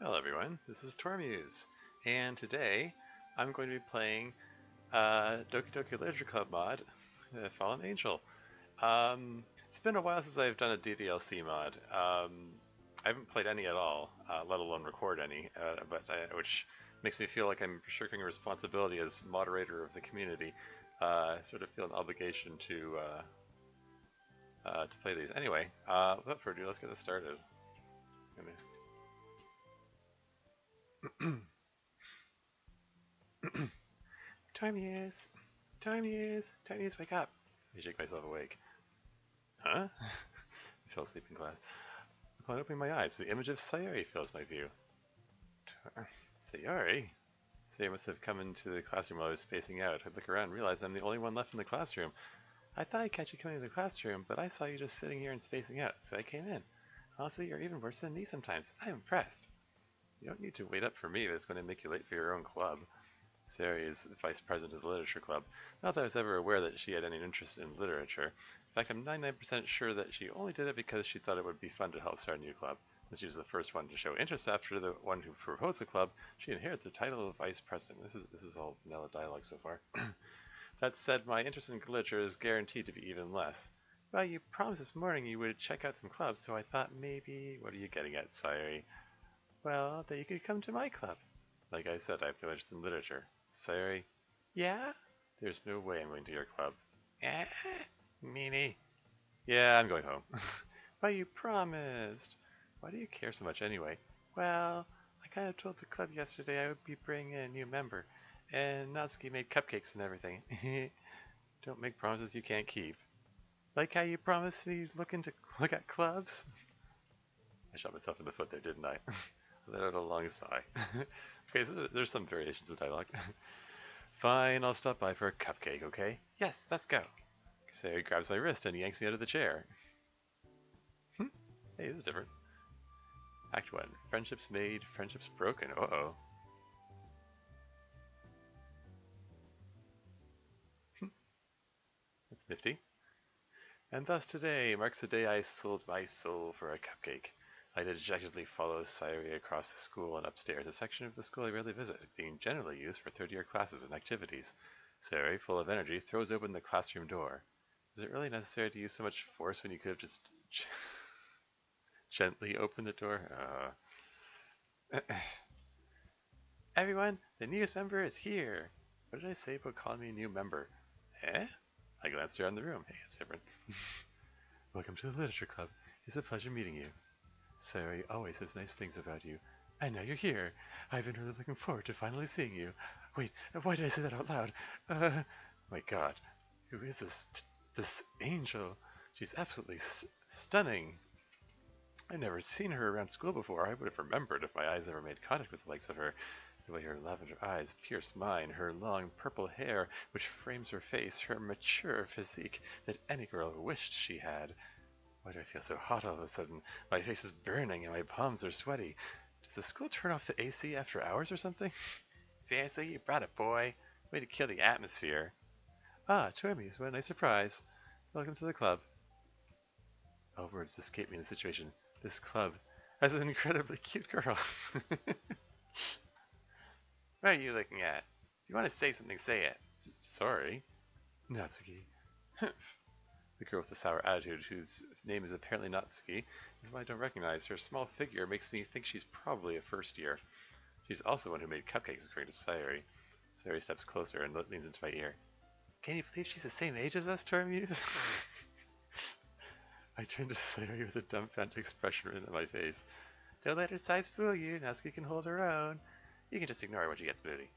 Hello everyone, this is Tormuse, and today I'm going to be playing Doki Doki Literature Club mod, Fallen Angel. It's been a while since I've done a DDLC mod. I haven't played any at all, let alone record any, which makes me feel like I'm shirking a responsibility as moderator of the community. I sort of feel an obligation to play these. Anyway, without further ado, let's get this started. Tormuse! Tormuse, wake up! I shake myself awake. Huh? I fell asleep in class. Upon opening my eyes, the image of Sayori fills my view. Sayori? Sayori must have come into the classroom while I was spacing out. I look around and realize I'm the only one left in the classroom. I thought I'd catch you coming to the classroom, but I saw you just sitting here and spacing out, so I came in. Honestly, you're even worse than me sometimes. I'm impressed. You don't need to wait up for me if it's going to make you late for your own club. Sayori is vice president of the literature club. Not that I was ever aware that she had any interest in literature. In fact, I'm 99% sure that she only did it because she thought it would be fun to help start a new club. Since she was the first one to show interest after the one who proposed the club, she inherited the title of vice president. This is all vanilla dialogue so far. That said, my interest in literature is guaranteed to be even less. Well, you promised this morning you would check out some clubs, so I thought maybe... What are you getting at, Sayori? Well, that you could come to my club. Like I said, I have no interest in literature. Sayori, yeah? There's no way I'm going to your club. Eh? Meanie. Yeah, I'm going home. But you promised. Why do you care so much anyway? Well, I kind of told the club yesterday I would be bringing in a new member, and Natsuki made cupcakes and everything. Don't make promises you can't keep. Like how you promised me look at clubs? I shot myself in the foot there, didn't I? Let out a long sigh. Okay, so there's some variations of dialogue. Fine, I'll stop by for a cupcake, okay? Yes, let's go. Sayori grabs my wrist and yanks me out of the chair. Hey, this is different. Act 1. Friendships made, friendships broken. Uh-oh. That's nifty. And thus today marks the day I sold my soul for a cupcake. I dejectedly follow Sayori across the school and upstairs, a section of the school I rarely visit, being generally used for third-year classes and activities. Sayori, full of energy, throws open the classroom door. Is it really necessary to use so much force when you could have just gently opened the door? Everyone, the newest member is here! What did I say about calling me a new member? Eh? I glanced around the room. Hey, it's different. Welcome to the Literature Club. It's a pleasure meeting you. Sayori always says nice things about you. And now you're here. I've been really looking forward to finally seeing you. Wait, why did I say that out loud? My god. Who is this angel? She's absolutely stunning. I've never seen her around school before. I would have remembered if my eyes ever made contact with the likes of her. The way her lavender eyes pierce mine, her long purple hair which frames her face, her mature physique that any girl wished she had. Why do I feel so hot all of a sudden? My face is burning and my palms are sweaty. Does the school turn off the AC after hours or something? Seriously, you brought it, boy. Way to kill the atmosphere. Ah, Tormuse, what a nice surprise. Welcome to the club. All words escape me in the situation. This club has an incredibly cute girl. What are you looking at? If you want to say something, say it. Sorry. Natsuki. The girl with the sour attitude, whose name is apparently Natsuki, is why I don't recognize her. Small figure makes me think she's probably a first year. She's also the one who made cupcakes, according to Sayori. Sayori steps closer and leans into my ear. Can you believe she's the same age as us, Tormuse? I turn to Sayori with a dumbfounded expression written on my face. Don't let her size fool you. Natsuki can hold her own. You can just ignore her when she gets moody.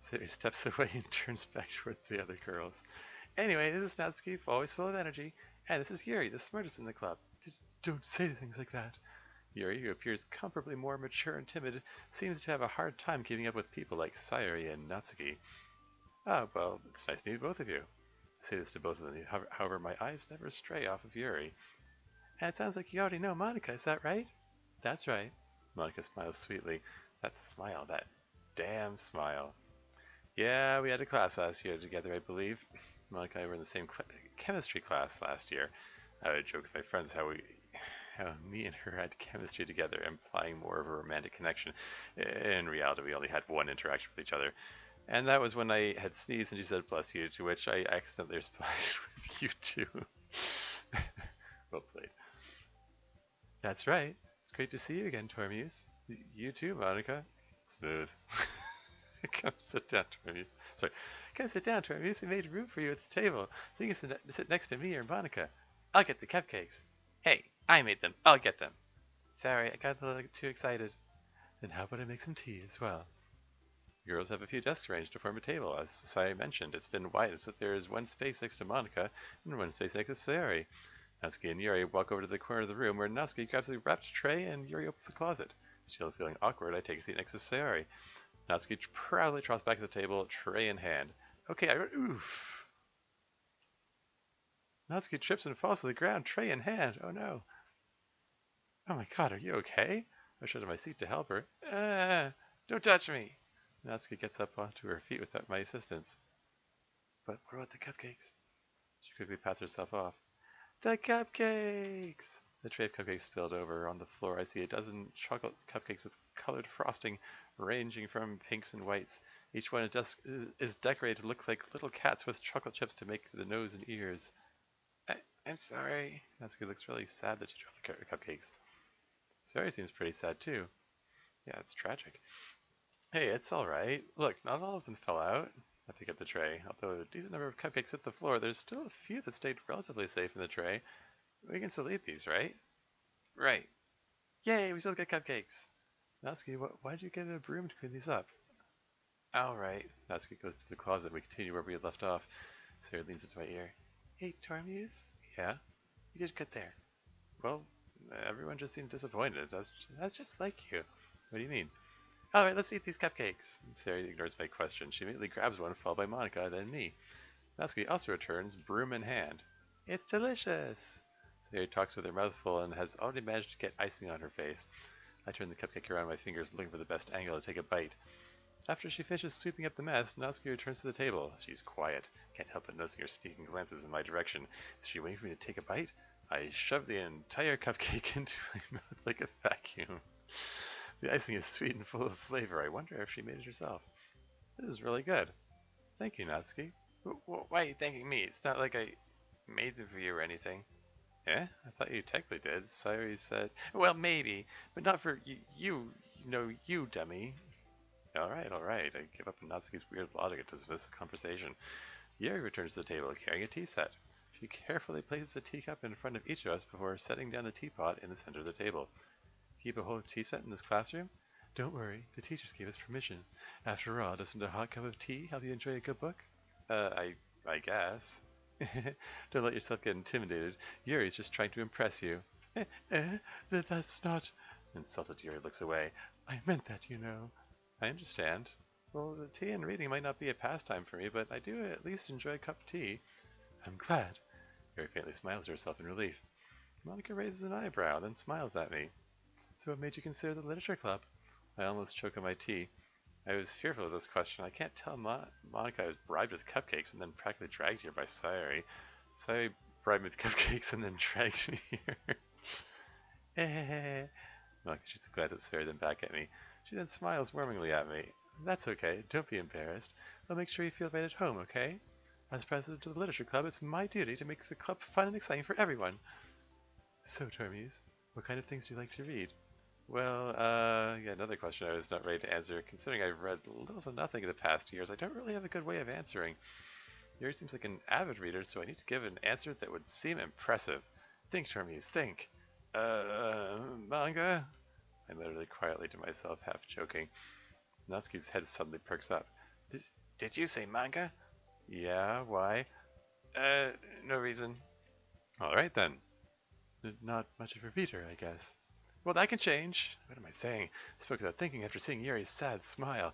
Sayori steps away and turns back toward the other girls. Anyway, this is Natsuki, always full of energy, and this is Yuri, the smartest in the club. Don't say things like that. Yuri, who appears comparably more mature and timid, seems to have a hard time keeping up with people like Sayori and Natsuki. Ah, well, it's nice to meet both of you. I say this to both of them, however, my eyes never stray off of Yuri. And it sounds like you already know Monica, is that right? That's right. Monica smiles sweetly. That smile, that damn smile. Yeah, we had a class last year together, I believe. Monica and I were in the same chemistry class last year. I would joke with my friends how how me and her had chemistry together, implying more of a romantic connection. In reality, we only had one interaction with each other. And that was when I had sneezed and she said, bless you, to which I accidentally responded with you too. Well played. That's right. It's great to see you again, Tormuse. You too, Monica. Smooth. Come sit down, Tormuse. Sorry. Come sit down, Tormuse. We made room for you at the table, so you can sit next to me or Monica. I'll get the cupcakes. Hey, I made them. I'll get them. Sorry, I got a little too excited. Then how about I make some tea as well? Girls have a few desks arranged to form a table. As Sayori mentioned, it's been widened so there is one space next to Monica and one space next to Sayori. Natsuki and Yuri walk over to the corner of the room where Natsuki grabs a wrapped tray and Yuri opens the closet. Still feeling awkward, I take a seat next to Sayori. Natsuki proudly trots back to the table, tray in hand. Okay, oof. Natsuki trips and falls to the ground, tray in hand. Oh no. Oh my god, are you okay? I shut to my seat to help her. Don't touch me. Natsuki gets up onto her feet without my assistance. But what about the cupcakes? She quickly pats herself off. The cupcakes! The tray of cupcakes spilled over on the floor. I see a dozen chocolate cupcakes with colored frosting ranging from pinks and whites. Each one is decorated to look like little cats with chocolate chips to make the nose and ears. I'm sorry. Natsuki looks really sad that she dropped the cupcakes. Sayori seems pretty sad too. Yeah, it's tragic. Hey, it's alright. Look, not all of them fell out. I pick up the tray. Although a decent number of cupcakes hit the floor, there's still a few that stayed relatively safe in the tray. We can still eat these, right? Right. Yay, we still get cupcakes! Natsuki, why'd you get a broom to clean these up? Alright. Natsuki goes to the closet and we continue where we had left off. Sarah leans into my ear. Hey, Tormuse? Yeah? You did good there. Well, everyone just seemed disappointed. That's just like you. What do you mean? Alright, let's eat these cupcakes. Sarah ignores my question. She immediately grabs one, followed by Monica, then me. Natsuki also returns, broom in hand. It's delicious! Sarah talks with her mouth full and has already managed to get icing on her face. I turn the cupcake around my fingers, looking for the best angle to take a bite. After she finishes sweeping up the mess, Natsuki returns to the table. She's quiet. Can't help but noticing her sneaking glances in my direction. Is she waiting for me to take a bite? I shove the entire cupcake into my mouth like a vacuum. The icing is sweet and full of flavor. I wonder if she made it herself. This is really good. Thank you, Natsuki. Why are you thanking me? It's not like I made them for you or anything. Eh? I thought you technically did. Sayori said, well, maybe, but not for you, you dummy. Alright. I give up on Natsuki's weird logic and dismiss the conversation. Yuri returns to the table carrying a tea set. She carefully places a teacup in front of each of us before setting down the teapot in the center of the table. Keep a whole tea set in this classroom? Don't worry, the teachers gave us permission. After all, doesn't a hot cup of tea help you enjoy a good book? I guess. Don't let yourself get intimidated. Yuri's just trying to impress you. That's not... Insulted Yuri looks away. I meant that, you know. I understand. Well, the tea and reading might not be a pastime for me, but I do at least enjoy a cup of tea. I'm glad. Yuri faintly smiles to herself in relief. Monica raises an eyebrow, then smiles at me. So what made you consider the literature club? I almost choke on my tea. I was fearful of this question. I can't tell Monica I was bribed with cupcakes and then practically dragged here by Sayori. Sayori bribed me with cupcakes and then dragged me here. Monica shoots a glance at Sayori, then back at me. She then smiles warmingly at me. That's okay. Don't be embarrassed. I'll make sure you feel right at home, okay? As president of the literature club, it's my duty to make the club fun and exciting for everyone. So, Tormuse, what kind of things do you like to read? Well, yeah, another question I was not ready to answer. Considering I've read little to nothing in the past years, I don't really have a good way of answering. Yuri seems like an avid reader, so I need to give an answer that would seem impressive. Think, Tormuse, think. Manga? I muttered really quietly to myself, half joking. Natsuki's head suddenly perks up. Did you say manga? Yeah, why? No reason. Alright then. Not much of a reader, I guess. Well, that can change. What am I saying? I spoke without thinking after seeing Yuri's sad smile.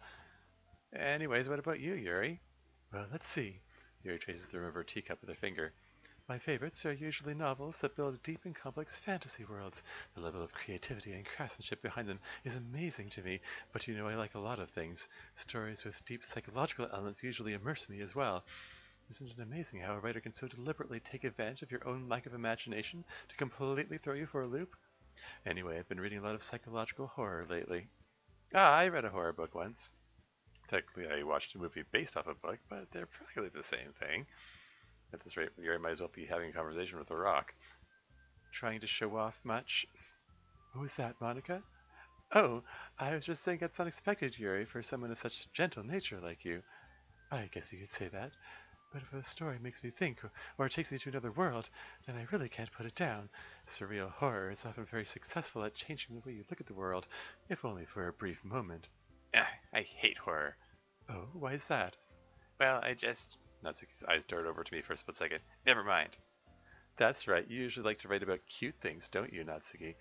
Anyways, what about you, Yuri? Well, let's see. Yuri traces the rim of her teacup with her finger. My favorites are usually novels that build deep and complex fantasy worlds. The level of creativity and craftsmanship behind them is amazing to me, but you know I like a lot of things. Stories with deep psychological elements usually immerse me as well. Isn't it amazing how a writer can so deliberately take advantage of your own lack of imagination to completely throw you for a loop? Anyway, I've been reading a lot of psychological horror lately. Ah, I read a horror book once. Technically, I watched a movie based off a book, but they're practically the same thing. At this rate, you might as well be having a conversation with a rock. Trying to show off much? What was that, Monica? Oh, I was just saying that's unexpected, Yuri, for someone of such gentle nature like you. I guess you could say that. But if a story makes me think, or takes me to another world, then I really can't put it down. Surreal horror is often very successful at changing the way you look at the world, if only for a brief moment. I hate horror. Oh, why is that? Well, Natsuki's eyes darted over to me for a split second. Never mind. That's right, you usually like to write about cute things, don't you, Natsuki?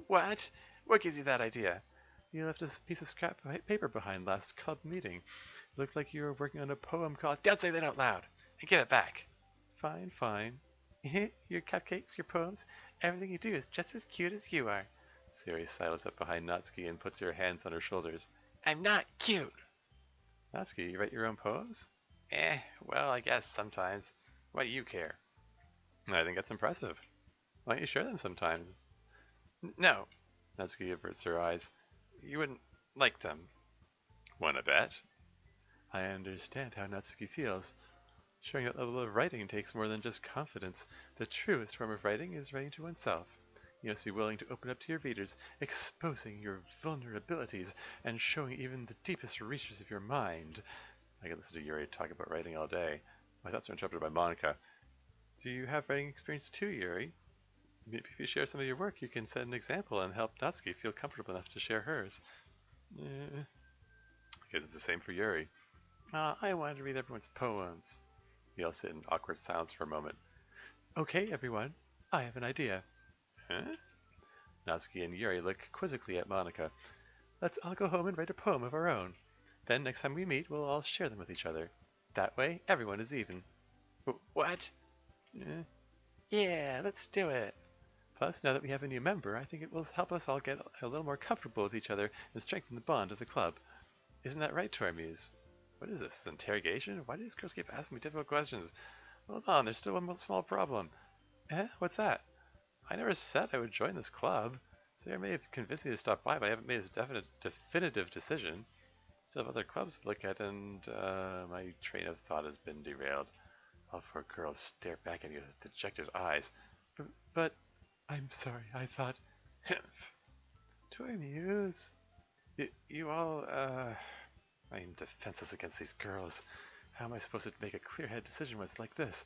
What? What gives you that idea? You left a piece of scrap paper behind last club meeting. It looked like you were working on a poem called Don't Say That Out Loud! And give it back! Fine, fine. Your cupcakes, your poems, everything you do is just as cute as you are. Siri sidles up behind Natsuki and puts her hands on her shoulders. I'm not cute! Natsuki, you write your own poems? Well, I guess sometimes. Why do you care? I think that's impressive. Why don't you share them sometimes? No. Natsuki averts her eyes. You wouldn't like them. Wanna bet? I understand how Natsuki feels. Sharing that level of writing takes more than just confidence. The truest form of writing is writing to oneself. You must be willing to open up to your readers, exposing your vulnerabilities, and showing even the deepest reaches of your mind. I could listen to Yuri talk about writing all day. My thoughts are interrupted by Monica. Do you have writing experience too, Yuri? Maybe if you share some of your work, you can set an example and help Natsuki feel comfortable enough to share hers. I guess it's the same for Yuri. I wanted to read everyone's poems. We all sit in awkward silence for a moment. Okay, everyone, I have an idea. Huh? Natsuki and Yuri look quizzically at Monica. Let's all go home and write a poem of our own. Then next time we meet, we'll all share them with each other. That way, everyone is even. What? Yeah, let's do it. Plus, now that we have a new member, I think it will help us all get a little more comfortable with each other and strengthen the bond of the club. Isn't that right, Tormuse? What is this, interrogation? Why do these girls keep asking me difficult questions? Hold on, there's still one small problem. What's that? I never said I would join this club. Sarah may have convinced me to stop by, but I haven't made a definitive decision. Still have other clubs to look at, and my train of thought has been derailed. All four girls stare back at me with dejected eyes. But I'm sorry, I thought... Tormuse... You all, I am defenseless against these girls. How am I supposed to make a clear-headed decision when it's like this?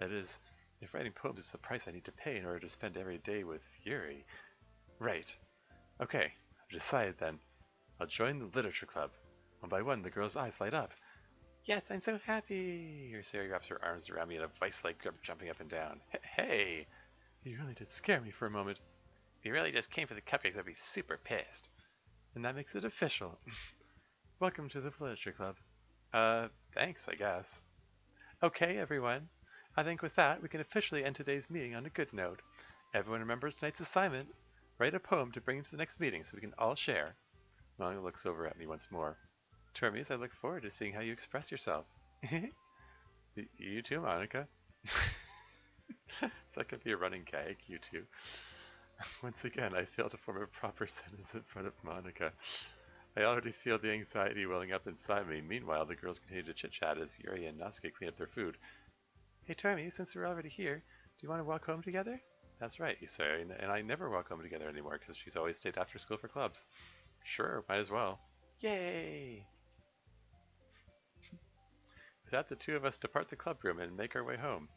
That is, if writing poems is the price I need to pay in order to spend every day with Yuri. Right. Okay, I've decided then. I'll join the literature club. One by one, the girls' eyes light up. Yes, I'm so happy! Sari wraps her arms around me in a vice-like grip, jumping up and down. Hey! You really did scare me for a moment. If you really just came for the cupcakes, I'd be super pissed. And that makes it official. Welcome to the literature club. Thanks, I guess. Okay, everyone. I think with that, we can officially end today's meeting on a good note. Everyone remember tonight's assignment. Write a poem to bring to the next meeting so we can all share. Monica looks over at me once more. Tormuse, I look forward to seeing how you express yourself. You too, Monica. So that could be a running gag, you too. Once again, I fail to form a proper sentence in front of Monica. I already feel the anxiety welling up inside me. Meanwhile, the girls continue to chit-chat as Yuri and Natsuki clean up their food. Hey, Tormy, since we're already here, do you want to walk home together? That's right, Yusari, and I never walk home together anymore because she's always stayed after school for clubs. Sure, might as well. Yay! With that, the two of us depart the club room and make our way home.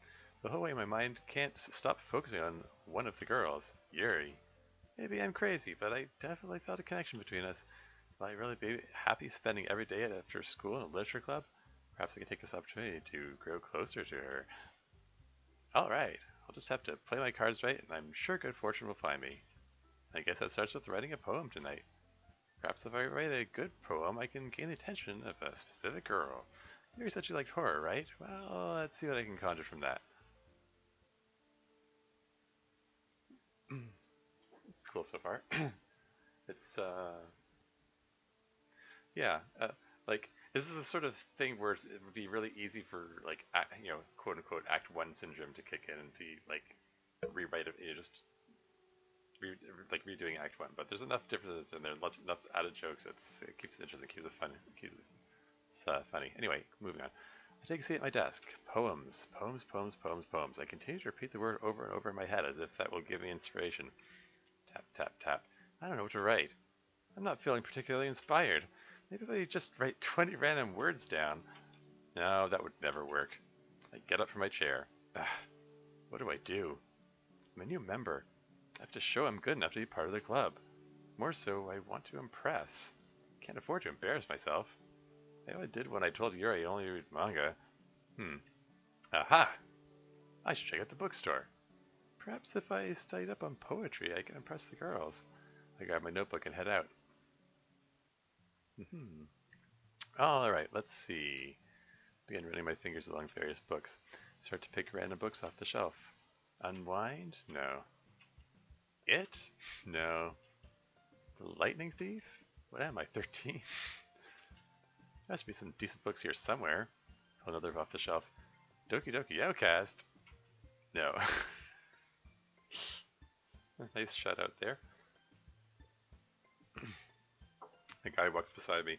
The whole way my mind can't stop focusing on one of the girls, Yuri. Maybe I'm crazy, but I definitely felt a connection between us. Will I really be happy spending every day after school in a literature club? Perhaps I can take this opportunity to grow closer to her. Alright, I'll just have to play my cards right, and I'm sure good fortune will find me. I guess that starts with writing a poem tonight. Perhaps if I write a good poem, I can gain the attention of a specific girl. You said you liked horror, right? Well, let's see what I can conjure from that. It's cool so far. It's, yeah, like, this is the sort of thing where it would be really easy for, like, quote-unquote Act 1 syndrome to kick in and be, like, rewrite it, just redoing Act 1, but there's enough differences in there, enough added jokes. It keeps it interesting, keeps it fun, keeps it funny. Anyway, moving on. I take a seat at my desk. Poems, poems, poems, poems, poems. I continue to repeat the word over and over in my head as if that will give me inspiration. Tap, tap, tap. I don't know what to write. I'm not feeling particularly inspired. Maybe if I just write 20 random words down. No, that would never work. I get up from my chair. What do I do? I'm a new member. I have to show I'm good enough to be part of the club. More so, I want to impress. Can't afford to embarrass myself. I only did when I told Yuri I only read manga. Aha! I should check out the bookstore. Perhaps if I studied up on poetry, I can impress the girls. I grab my notebook and head out. Alright, let's see. Begin running my fingers along various books. Start to pick random books off the shelf. Unwind? No. It? No. The Lightning Thief? What am I, 13? There must be some decent books here somewhere. Pull another off the shelf. Doki Doki Outcast? No. Nice shout out there. A guy walks beside me.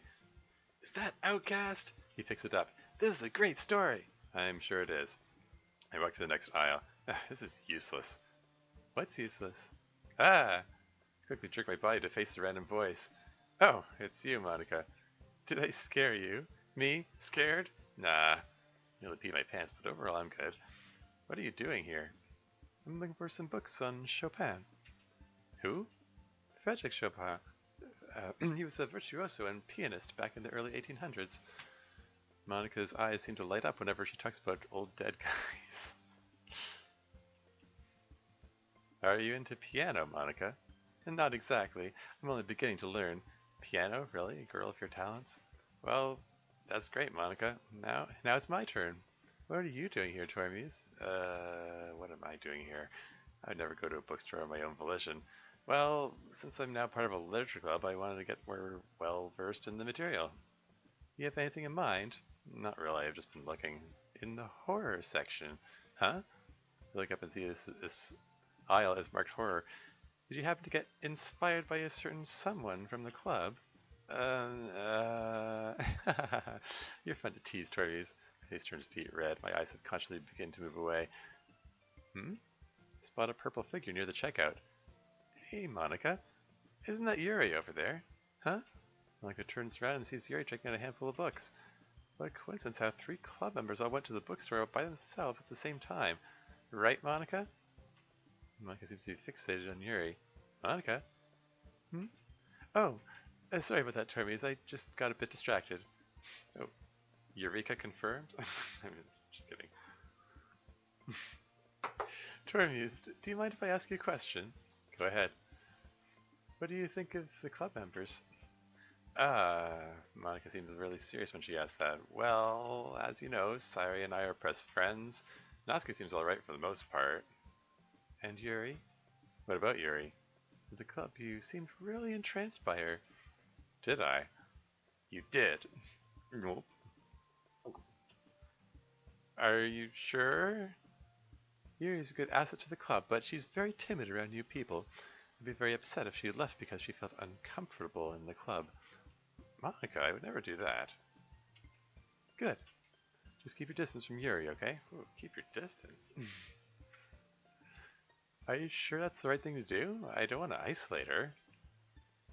Is that Outcast? He picks it up. This is a great story. I'm sure it is. I walk to the next aisle. This is useless. What's useless? Ah! I quickly jerk my body to face the random voice. Oh, it's you, Monica. Did I scare you? Me? Scared? Nah. Nearly peed my pants, but overall I'm good. What are you doing here? I'm looking for some books on Chopin. Who? Frederick Chopin. He was a virtuoso and pianist back in the early 1800s. Monica's eyes seem to light up whenever she talks about old dead guys. Are you into piano, Monica? Not exactly. I'm only beginning to learn. Piano? Really? A girl of your talents? Well, that's great, Monica. Now it's my turn. What are you doing here, Tormuse? What am I doing here? I would never go to a bookstore on my own volition. Well, since I'm now part of a literature club, I wanted to get more well-versed in the material. You have anything in mind? Not really, I've just been looking. In the horror section. Huh? I look up and see this aisle is marked horror. Did you happen to get inspired by a certain someone from the club? You're fun to tease, Tormuse. My face turns beet red. My eyes subconsciously begin to move away. Spot a purple figure near the checkout. Hey, Monica. Isn't that Yuri over there? Huh? Monica turns around and sees Yuri checking out a handful of books. What a coincidence how 3 club members all went to the bookstore by themselves at the same time. Right, Monica? Monica seems to be fixated on Yuri. Monica? Oh, sorry about that, Tormuse. I just got a bit distracted. Oh, Eureka confirmed? I'm just kidding. Tormuse, do you mind if I ask you a question? Go ahead. What do you think of the club members? Monica seems really serious when she asks that. Well, as you know, Sairi and I are best friends. Natsuki seems alright for the most part. And Yuri? What about Yuri? At the club, you seemed really entranced by her. Did I? You did. Nope. Are you sure? Yuri's a good asset to the club, but she's very timid around new people. I'd be very upset if she left because she felt uncomfortable in the club. Monica, I would never do that. Good. Just keep your distance from Yuri, okay? Ooh, keep your distance. Are you sure that's the right thing to do? I don't want to isolate her.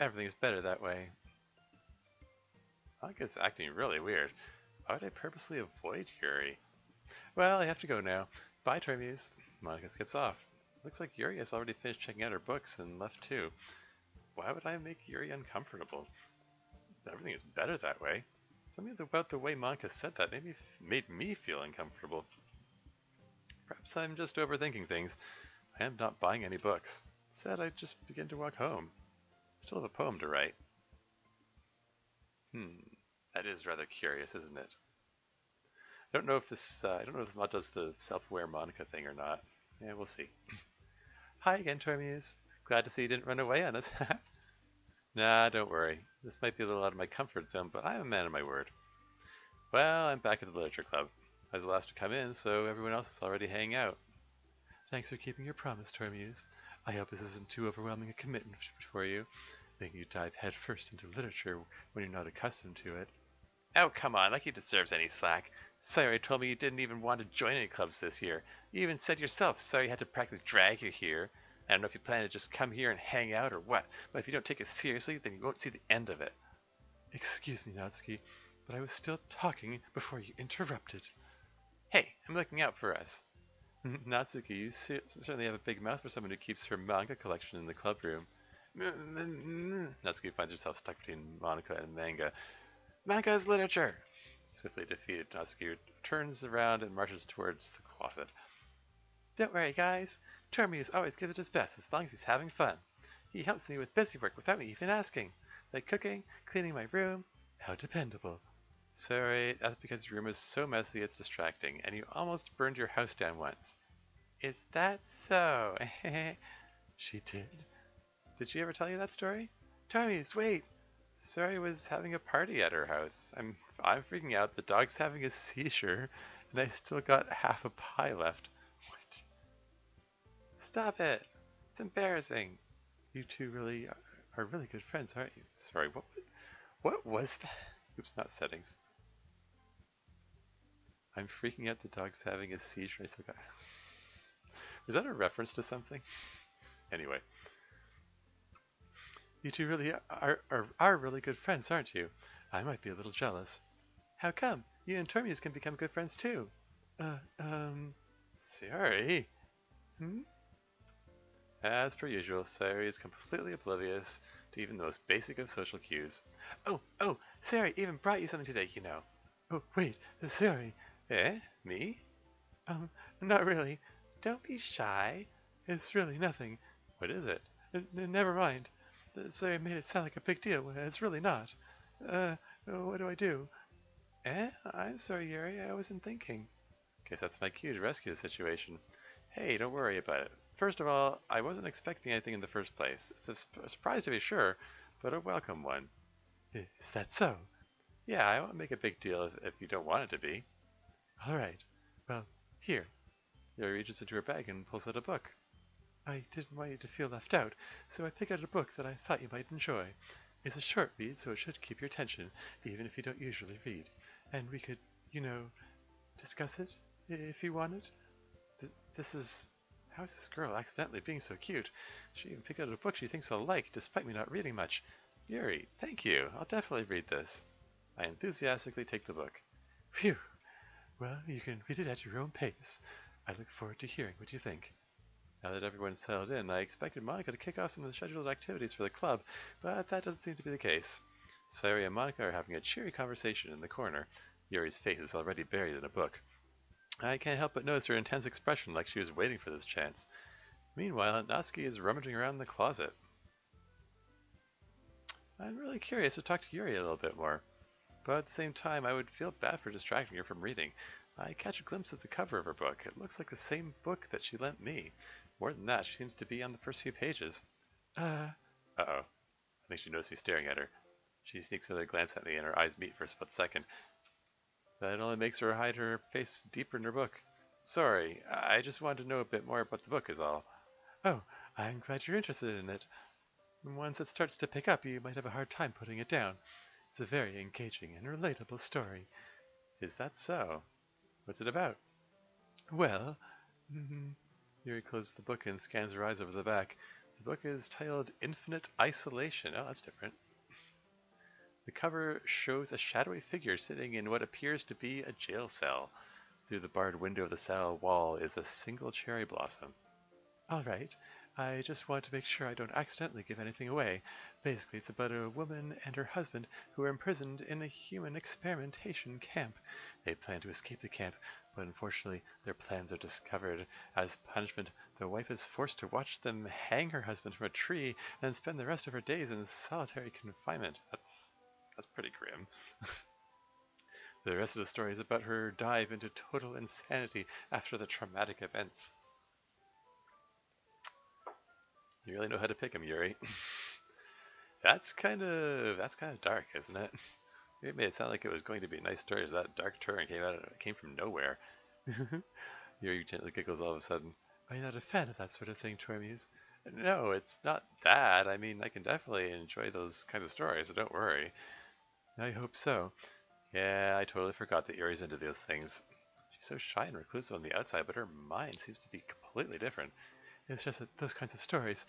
Everything's better that way. Monica's acting really weird. Why would I purposely avoid Yuri? Well, I have to go now. Bye, Tormuse. Monica skips off. Looks like Yuri has already finished checking out her books and left too. Why would I make Yuri uncomfortable? Everything is better that way. Something about the way Monica said that made me feel uncomfortable. Perhaps I'm just overthinking things. I am not buying any books. Instead, I just begin to walk home. Still have a poem to write. That is rather curious, isn't it? I don't know if this mod does the self-aware Monica thing or not. Yeah, we'll see. Hi again, Tormuse. Glad to see you didn't run away on us. Nah, don't worry. This might be a little out of my comfort zone, but I'm a man of my word. Well, I'm back at the literature club. I was the last to come in, so everyone else is already hanging out. Thanks for keeping your promise, Tormuse. I hope this isn't too overwhelming a commitment for you, making you dive headfirst into literature when you're not accustomed to it. Oh, come on, like he deserves any slack. Sayori told me you didn't even want to join any clubs this year. You even said yourself Sayori had to practically drag you here. I don't know if you plan to just come here and hang out or what, but if you don't take it seriously, then you won't see the end of it. Excuse me, Natsuki, but I was still talking before you interrupted. Hey, I'm looking out for us. Natsuki, you certainly have a big mouth for someone who keeps her manga collection in the club room. Natsuki finds herself stuck between Monica and manga. Manga is literature! Swiftly defeated, Natsuki turns around and marches towards the closet. Don't worry, guys. Termius always gives it his best as long as he's having fun. He helps me with busy work without me even asking, like cooking, cleaning my room. How dependable. Sorry, that's because your room is so messy it's distracting, and you almost burned your house down once. Is that so? She did. Did she ever tell you that story? Termius, wait! Sorry was having a party at her house. I'm freaking out. The dog's having a seizure, and I still got half a pie left. What? Stop it! It's embarrassing. You two really are really good friends, aren't you? Sorry, what was that? Oops, not settings. I'm freaking out. The dog's having a seizure. I still got. Was that a reference to something? Anyway. You two really are really good friends, aren't you? I might be a little jealous. How come? You and Termius can become good friends too. Sayori? As per usual, Sayori is completely oblivious to even the most basic of social cues. Oh, Sayori even brought you something today, you know. Oh, wait, Sayori. Eh? Me? Not really. Don't be shy. It's really nothing. What is it? Never mind. Sayori made it sound like a big deal when it's really not. What do I do? I'm sorry, Yuri. I wasn't thinking. Guess that's my cue to rescue the situation. Hey, don't worry about it. First of all, I wasn't expecting anything in the first place. It's a surprise to be sure, but a welcome one. Is that so? Yeah, I won't make a big deal if you don't want it to be. Alright. Well, here. Yuri reaches into her bag and pulls out a book. I didn't want you to feel left out, so I picked out a book that I thought you might enjoy. It's a short read, so it should keep your attention, even if you don't usually read. And we could, discuss it, if you wanted. This is... How is this girl accidentally being so cute? She even picked out a book she thinks I'll like, despite me not reading much. Yuri, thank you. I'll definitely read this. I enthusiastically take the book. Phew. Well, you can read it at your own pace. I look forward to hearing what you think. Now that everyone's settled in, I expected Monica to kick off some of the scheduled activities for the club, but that doesn't seem to be the case. Sayori and Monica are having a cheery conversation in the corner. Yuri's face is already buried in a book. I can't help but notice her intense expression, like she was waiting for this chance. Meanwhile, Natsuki is rummaging around the closet. I'm really curious to talk to Yuri a little bit more, but at the same time, I would feel bad for distracting her from reading. I catch a glimpse of the cover of her book. It looks like the same book that she lent me. More than that, she seems to be on the first few pages. Uh-oh. I think she noticed me staring at her. She sneaks another glance at me and her eyes meet for a split second. That only makes her hide her face deeper in her book. Sorry, I just wanted to know a bit more about the book is all. Oh, I'm glad you're interested in it. Once it starts to pick up, you might have a hard time putting it down. It's a very engaging and relatable story. Is that so? What's it about? Well, Yuri closes the book and scans her eyes over the back. The book is titled Infinite Isolation. Oh, that's different. The cover shows a shadowy figure sitting in what appears to be a jail cell. Through the barred window of the cell wall is a single cherry blossom. All right, I just want to make sure I don't accidentally give anything away. Basically, it's about a woman and her husband who are imprisoned in a human experimentation camp. They plan to escape the camp, but unfortunately their plans are discovered. As punishment, the wife is forced to watch them hang her husband from a tree and spend the rest of her days in solitary confinement. That's pretty grim. The rest of the story is about her dive into total insanity after the traumatic events. You really know how to pick 'em, Yuri. That's kind of dark, isn't it? It made it sound like it was going to be a nice story as that dark turn came from nowhere. Yuri gently giggles all of a sudden. Are you not a fan of that sort of thing, Termius? No, it's not that. I mean, I can definitely enjoy those kinds of stories, so don't worry. I hope so. Yeah, I totally forgot that Yuri's into those things. She's so shy and reclusive on the outside, but her mind seems to be completely different. It's just that those kinds of stories,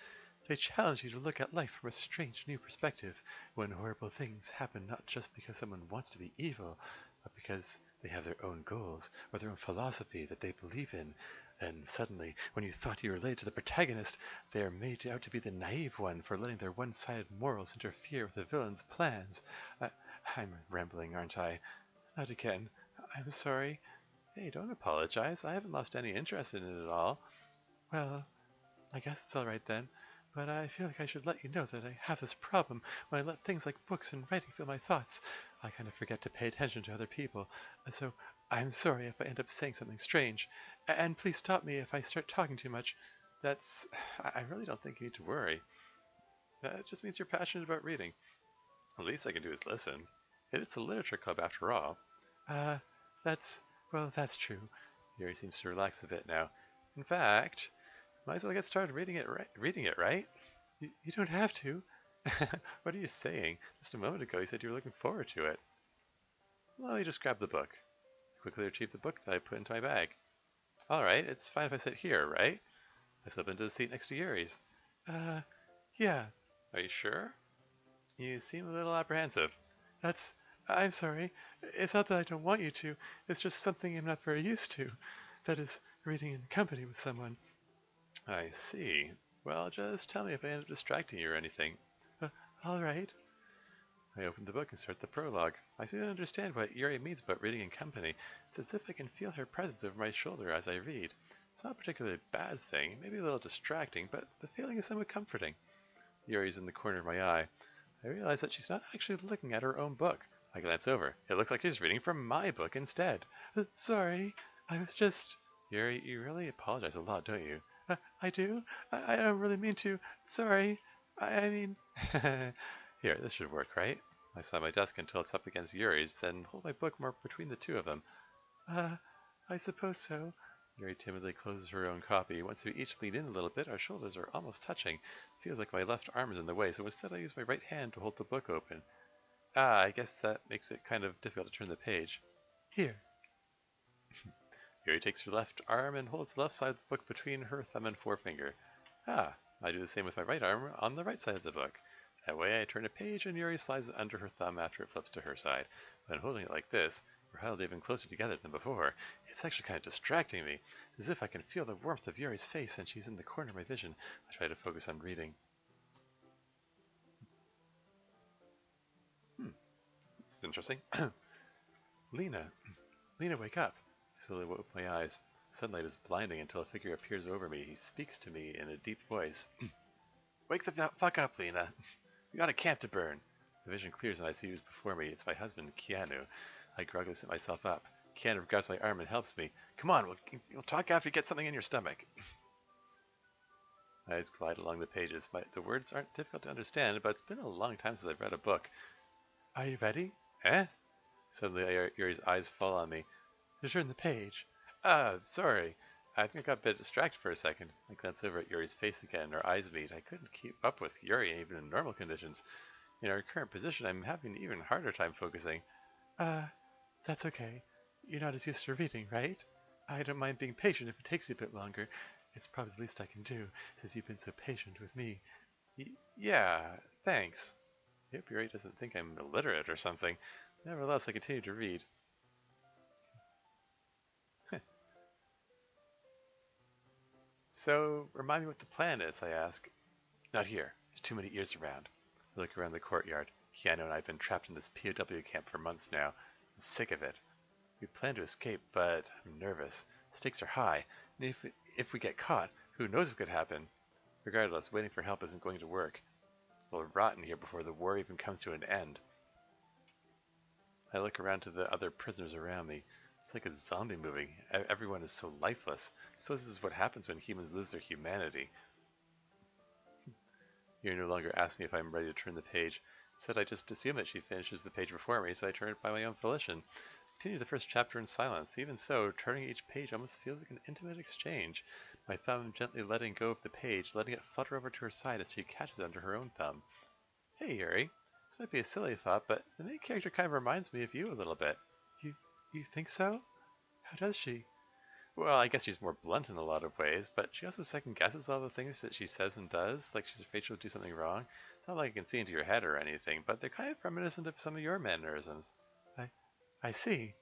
they challenge you to look at life from a strange new perspective, when horrible things happen not just because someone wants to be evil, but because they have their own goals or their own philosophy that they believe in. And suddenly, when you thought you related to the protagonist, they are made out to be the naive one for letting their one-sided morals interfere with the villain's plans. I'm rambling, aren't I? Not again. I'm sorry. Hey, don't apologize. I haven't lost any interest in it at all. Well, I guess it's alright then, but I feel like I should let you know that I have this problem when I let things like books and writing fill my thoughts. I kind of forget to pay attention to other people, and so I'm sorry if I end up saying something strange. And please stop me if I start talking too much. That's... I really don't think you need to worry. That just means you're passionate about reading. The least I can do is listen. It's a literature club after all. Uh, that's... well, that's true. Yuri seems to relax a bit now. In fact, might as well get started reading it, right? You don't have to. What are you saying? Just a moment ago you said you were looking forward to it. Let me just grab the book. Quickly retrieve the book that I put into my bag. Alright, it's fine if I sit here, right? I slip into the seat next to Yuri's. Uh, yeah. Are you sure? You seem a little apprehensive. That's... I'm sorry. It's not that I don't want you to. It's just something I'm not very used to. That is, reading in company with someone. I see. Well, just tell me if I end up distracting you or anything. Uh, alright. I open the book and start the prologue. I soon understand what Yuri means about reading in company. It's as if I can feel her presence over my shoulder as I read. It's not a particularly bad thing, maybe a little distracting, but the feeling is somewhat comforting. Yuri's in the corner of my eye. I realize that she's not actually looking at her own book. I glance over. It looks like she's reading from my book instead. Sorry, I was just... Yuri, you really apologize a lot, don't you? I do? I don't really mean to. Sorry. I mean... Here, this should work, right? I slide my desk until it's up against Yuri's, then hold my book more between the two of them. I suppose so. Yuri timidly closes her own copy. Once we each lean in a little bit, our shoulders are almost touching. It feels like my left arm is in the way, so instead I use my right hand to hold the book open. I guess that makes it kind of difficult to turn the page. Here. Yuri takes her left arm and holds the left side of the book between her thumb and forefinger. I do the same with my right arm on the right side of the book. That way I turn a page and Yuri slides it under her thumb after it flips to her side. When holding it like this, we're huddled even closer together than before. It's actually kind of distracting me. As if I can feel the warmth of Yuri's face and she's in the corner of my vision. I try to focus on reading. This is interesting. Lena. Lena, wake up. I slowly open my eyes. The sunlight is blinding until a figure appears over me. He speaks to me in a deep voice. Wake the fuck up, Lena. We got a camp to burn. The vision clears and I see who's before me. It's my husband, Keanu. I groggily sit myself up. Keanu grabs my arm and helps me. Come on, we'll talk after you get something in your stomach. My eyes glide along the pages. The words aren't difficult to understand, but it's been a long time since I've read a book. Are you ready? Eh? Suddenly, Yuri's eyes fall on me. Turn the page. Sorry. I think I got a bit distracted for a second. I glance over at Yuri's face again. Our eyes meet. I couldn't keep up with Yuri even in normal conditions. In our current position, I'm having an even harder time focusing. That's okay. You're not as used to reading, right? I don't mind being patient if it takes you a bit longer. It's probably the least I can do, since you've been so patient with me. Yeah, thanks. I hope Yuri doesn't think I'm illiterate or something. Nevertheless, I continue to read. So, remind me what the plan is, I ask. Not here. There's too many ears around. I look around the courtyard. Keanu and I have been trapped in this POW camp for months now. I'm sick of it. We plan to escape, but I'm nervous. Stakes are high, and if we get caught, who knows what could happen? Regardless, waiting for help isn't going to work. We'll rot in here before the war even comes to an end. I look around to the other prisoners around me. It's like a zombie movie. Everyone is so lifeless. I suppose this is what happens when humans lose their humanity. Yuri no longer asks me if I'm ready to turn the page. Instead, I just assume that she finishes the page before me, so I turn it by my own volition. Continue the first chapter in silence. Even so, turning each page almost feels like an intimate exchange. my thumb gently letting go of the page, letting it flutter over to her side as she catches it under her own thumb. Hey, Yuri. This might be a silly thought, but the main character kind of reminds me of you a little bit. You think so? How does she? Well, I guess she's more blunt in a lot of ways, but she also second guesses all the things that she says and does, like she's afraid she'll do something wrong. It's not like I can see into your head or anything, but they're kind of reminiscent of some of your mannerisms. I, I see.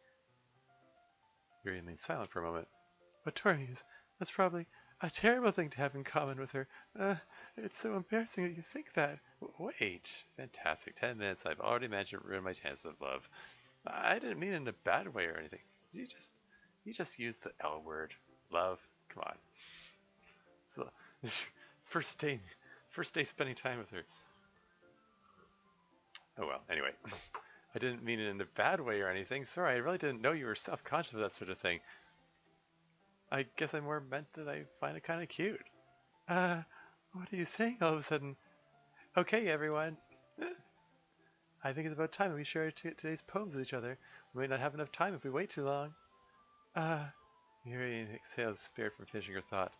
Yuri remained silent for a moment. But Tormes, that's probably a terrible thing to have in common with her. It's so embarrassing that you think that. Wait, fantastic. 10 minutes, I've already managed to ruin my chances of love. I didn't mean it in a bad way or anything. You just used the L word. Love. Come on. So, first day, first day spending time with her. Oh well, anyway. I didn't mean it in a bad way or anything. Sorry, I really didn't know you were self-conscious of that sort of thing. I guess I more meant that I find it kind of cute. What are you saying all of a sudden? Okay, everyone. I think it's about time we share today's poems with each other. We may not have enough time if we wait too long. Yuri exhales, spared from finishing her thought.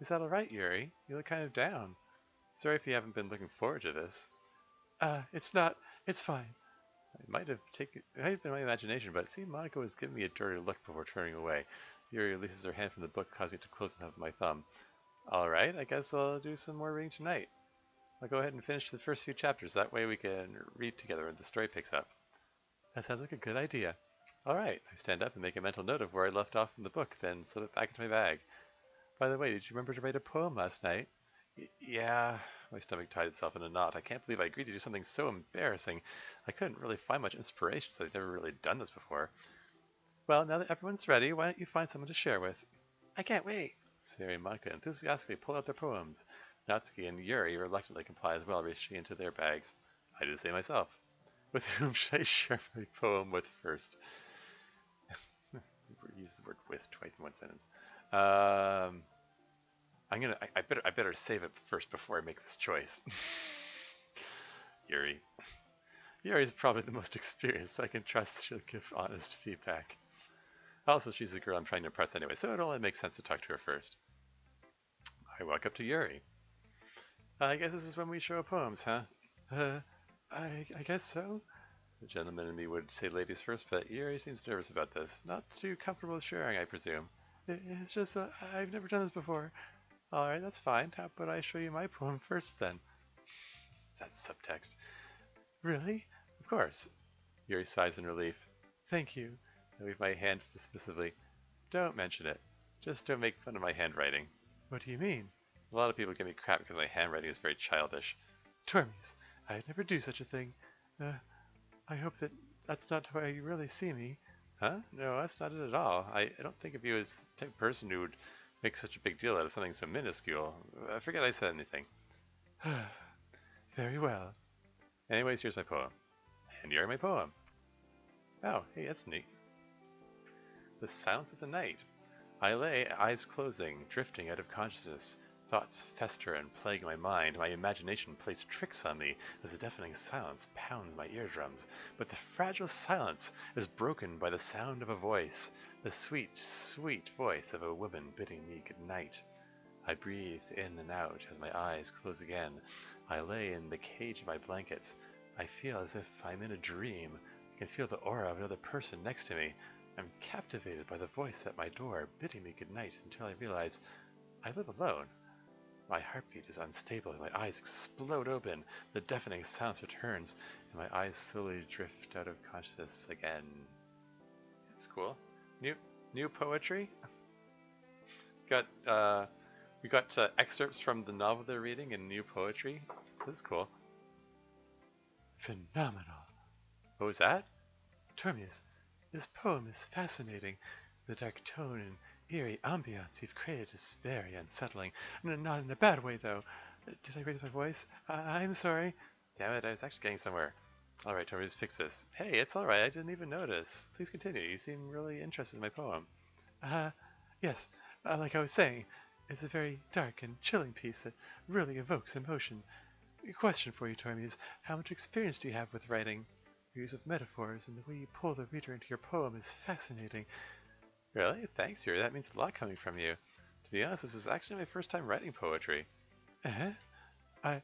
Is that alright, Yuri? You look kind of down. Sorry if you haven't been looking forward to this. It's not. It's fine. It might have been my imagination, but it seemed Monica was giving me a dirty look before turning away. Yuri releases her hand from the book, causing it to close on top of my thumb. Alright, I guess I'll do some more reading tonight. I'll go ahead and finish the first few chapters. That way we can read together when the story picks up. That sounds like a good idea. Alright, I stand up and make a mental note of where I left off in the book, then slip it back into my bag. By the way, did you remember to write a poem last night? Yeah. My stomach tied itself in a knot. I can't believe I agreed to do something so embarrassing. I couldn't really find much inspiration, so I'd never really done this before. Well, now that everyone's ready, why don't you find someone to share with? I can't wait. Sari and Monica enthusiastically pull out their poems. Natsuki and Yuri reluctantly comply as well, reaching into their bags. I do the same myself. With whom should I share my poem with first? Use the word "with" twice in one sentence. I better save it first before I make this choice. Yuri. Yuri's probably the most experienced, so I can trust she'll give honest feedback. Also, she's the girl I'm trying to impress anyway, so it only makes sense to talk to her first. I walk up to Yuri. I guess this is when we show poems, huh? I guess so. The gentleman in me would say ladies first, but Yuri seems nervous about this. Not too comfortable with sharing, I presume. It's just I've never done this before. Alright, that's fine. How about I show you my poem first, then? That's subtext. Really? Of course. Yuri sighs in relief. Thank you. I wave my hand dismissively. Don't mention it. Just don't make fun of my handwriting. What do you mean? A lot of people give me crap because my handwriting is very childish. Tormes, I'd never do such a thing. I hope that's not how you really see me. Huh? No, that's not it at all. I don't think of you as the type of person who would make such a big deal out of something so minuscule. I forget I said anything. Very well. Anyways, here's my poem. And you're my poem. Oh, hey, that's neat. The silence of the night. I lay, eyes closing, drifting out of consciousness. Thoughts fester and plague my mind. My imagination plays tricks on me as the deafening silence pounds my eardrums. But the fragile silence is broken by the sound of a voice, the sweet, sweet voice of a woman bidding me good night. I breathe in and out as my eyes close again. I lay in the cage of my blankets. I feel as if I'm in a dream. I can feel the aura of another person next to me. I'm captivated by the voice at my door, bidding me good night until I realize I live alone. My heartbeat is unstable and my eyes explode open. The deafening silence returns, and my eyes slowly drift out of consciousness again. That's cool. New poetry. We got excerpts from the novel they're reading and new poetry. This is cool. Phenomenal. What was that? Tormes, this poem is fascinating. The dark tone and eerie ambiance you've created is very unsettling. Not in a bad way, though. Did I raise my voice? I'm sorry. Damn it, I was actually getting somewhere. Alright, Tormes, fix this. Hey, it's alright, I didn't even notice. Please continue, you seem really interested in my poem. Yes, like I was saying, it's a very dark and chilling piece that really evokes emotion. A question for you, Tormes. How much experience do you have with writing? Your use of metaphors and the way you pull the reader into your poem is fascinating. Really? Thanks, Yuri. That means a lot coming from you. To be honest, this was actually my first time writing poetry. Eh? I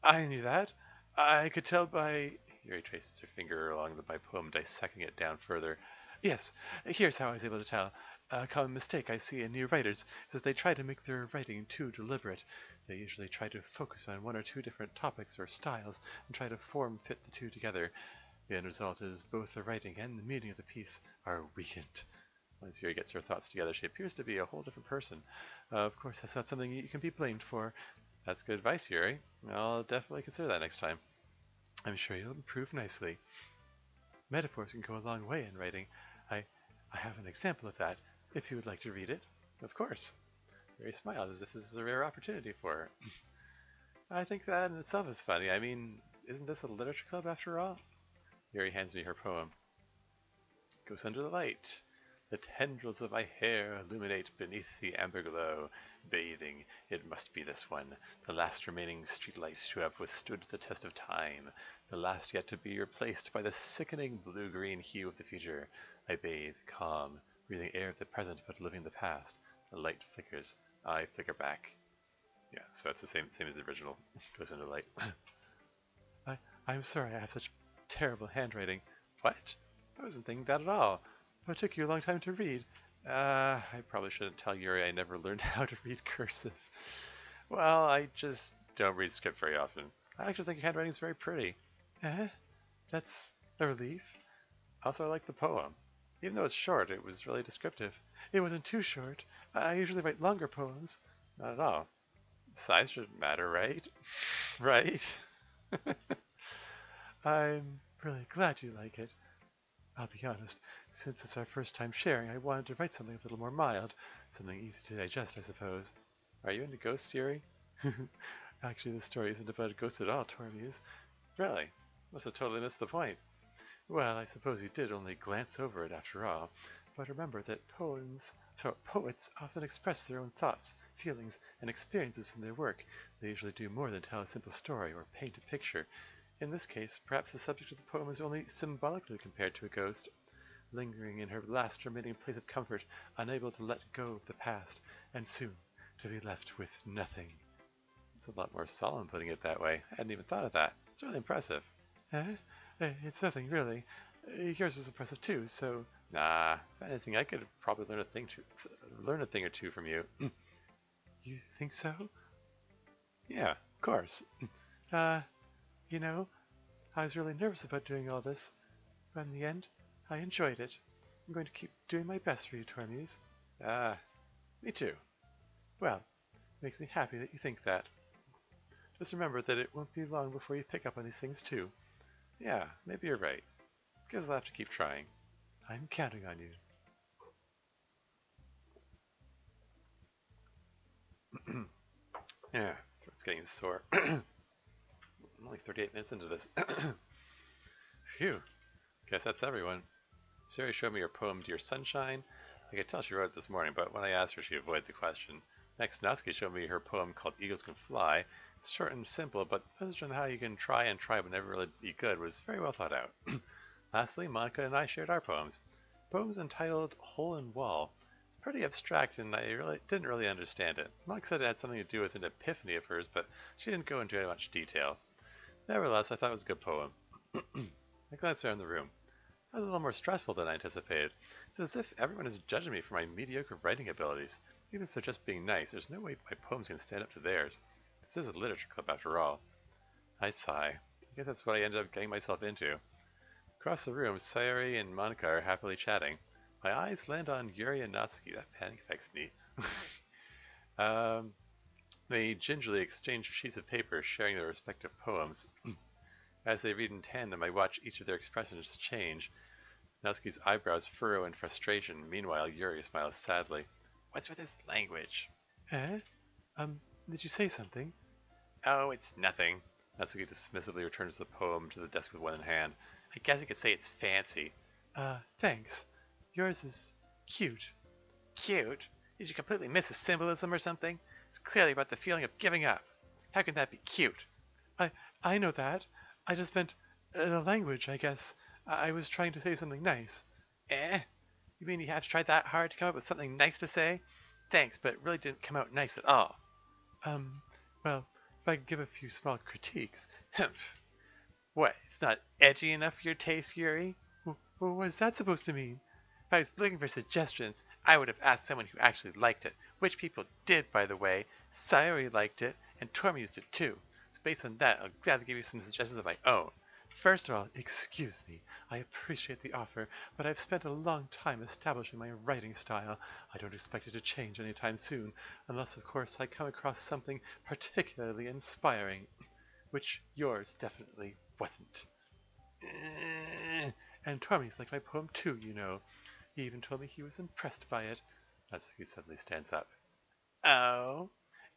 I knew that. I could tell by... Yuri traces her finger along my poem, dissecting it down further. Yes, here's how I was able to tell. A common mistake I see in new writers is that they try to make their writing too deliberate. They usually try to focus on one or two different topics or styles and try to form fit the two together. The end result is both the writing and the meaning of the piece are weakened. Once Yuri gets her thoughts together, she appears to be a whole different person. Of course, that's not something you can be blamed for. That's good advice, Yuri. I'll definitely consider that next time. I'm sure you'll improve nicely. Metaphors can go a long way in writing. I have an example of that, if you would like to read it. Of course. Yuri smiles as if this is a rare opportunity for her. I think that in itself is funny. I mean, isn't this a literature club after all? Yuri hands me her poem. Goes under the light. The tendrils of my hair illuminate beneath the amber glow. Bathing, it must be this one, the last remaining streetlight to have withstood the test of time, the last yet to be replaced by the sickening blue-green hue of the future. I bathe, calm, breathing air of the present but living the past. The light flickers. I flicker back. Yeah, so it's the same as the original. Goes under the light. I'm sorry I have such terrible handwriting. What? I wasn't thinking that at all. But it took you a long time to read. I probably shouldn't tell Yuri I never learned how to read cursive. Well, I just don't read script very often. I actually think your handwriting is very pretty. Eh? That's a relief. Also, I like the poem. Even though it's short, it was really descriptive. It wasn't too short. I usually write longer poems. Not at all. Size shouldn't matter, right? Right? I'm really glad you like it. I'll be honest, since it's our first time sharing, I wanted to write something a little more mild, something easy to digest, I suppose. Are you into ghosts, Yuri? Actually, the story isn't about a ghost at all, Tormuse. Really? Must have totally missed the point. Well, I suppose you did only glance over it after all. But remember that poets often express their own thoughts, feelings, and experiences in their work. They usually do more than tell a simple story or paint a picture. In this case, perhaps the subject of the poem is only symbolically compared to a ghost, lingering in her last remaining place of comfort, unable to let go of the past, and soon to be left with nothing. It's a lot more solemn putting it that way. I hadn't even thought of that. It's really impressive. Eh? It's nothing, really. Yours is impressive too, so... Nah, if anything, I could probably learn a thing or two from you. You think so? Yeah, of course. You know, I was really nervous about doing all this, but in the end, I enjoyed it. I'm going to keep doing my best for you, Tormuse. Me too. Well, it makes me happy that you think that. Just remember that it won't be long before you pick up on these things too. Yeah, maybe you're right. Guess I'll have to keep trying. I'm counting on you. Yeah, throat's getting sore. I'm only 38 minutes into this. Phew. Guess that's everyone. Siri showed me her poem, Dear Sunshine. I could tell she wrote it this morning, but when I asked her, she avoided the question. Next, Natsuki showed me her poem called Eagles Can Fly. It's short and simple, but the message on how you can try and try but never really be good was very well thought out. Lastly, Monica and I shared our poems. Poems entitled Hole in Wall. It's pretty abstract, and I didn't really understand it. Monica said it had something to do with an epiphany of hers, but she didn't go into much detail. Nevertheless, I thought it was a good poem. I glanced around the room. That was a little more stressful than I anticipated. It's as if everyone is judging me for my mediocre writing abilities. Even if they're just being nice, there's no way my poems can stand up to theirs. This is a literature club after all. I sigh. I guess that's what I ended up getting myself into. Across the room, Sayori and Monica are happily chatting. My eyes land on Yuri and Natsuki. That panic affects me. They gingerly exchange sheets of paper, sharing their respective poems. As they read in tandem, I watch each of their expressions change. Natsuki's eyebrows furrow in frustration. Meanwhile, Yuri smiles sadly. What's with this language? Did you say something? Oh, it's nothing. Natsuki dismissively returns the poem to the desk with one hand. I guess you could say it's fancy. Thanks. Yours is cute. Cute? Did you completely miss the symbolism or something? It's clearly about the feeling of giving up. How can that be cute? I know that. I just meant the language, I guess. I was trying to say something nice. Eh? You mean you have to try that hard to come up with something nice to say? thanks, but it really didn't come out nice at all. Um, well, if I could give a few small critiques. Humph. What, it's not edgy enough for your taste, Yuri? What is that supposed to mean? If I was looking for suggestions, I would have asked someone who actually liked it, which people did, by the way. Sayori liked it, and Torm used it too. So based on that, I'll gladly give you some suggestions of my own. First of all, excuse me. I appreciate the offer, but I've spent a long time establishing my writing style. I don't expect it to change anytime soon, unless, of course, I come across something particularly inspiring, which yours definitely wasn't. And Tormy's liked my poem too, you know. He even told me he was impressed by it. Natsuki suddenly stands up. Oh,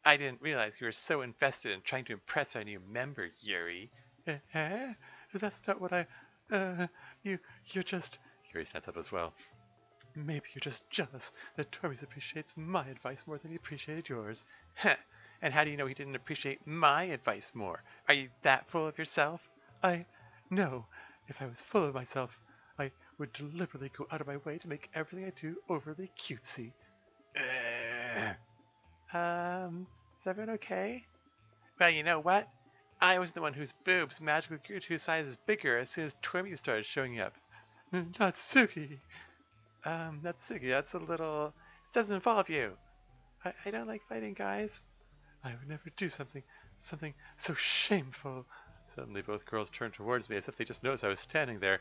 I didn't realize you were so invested in trying to impress our new member, Yuri. That's not what I... you're just... Yuri stands up as well. Maybe you're just jealous that Tormes appreciates my advice more than he appreciated yours. Heh, and how do you know he didn't appreciate my advice more? Are you that full of yourself? No. If I was full of myself, I would deliberately go out of my way to make everything I do overly cutesy. Is everyone okay? Well, you know what? I was the one whose boobs magically grew 2 sizes bigger as soon as Twimmy started showing up. Natsuki! Natsuki, that's a little... It doesn't involve you. I don't like fighting guys. I would never do something so shameful. Suddenly both girls turned towards me as if they just noticed I was standing there.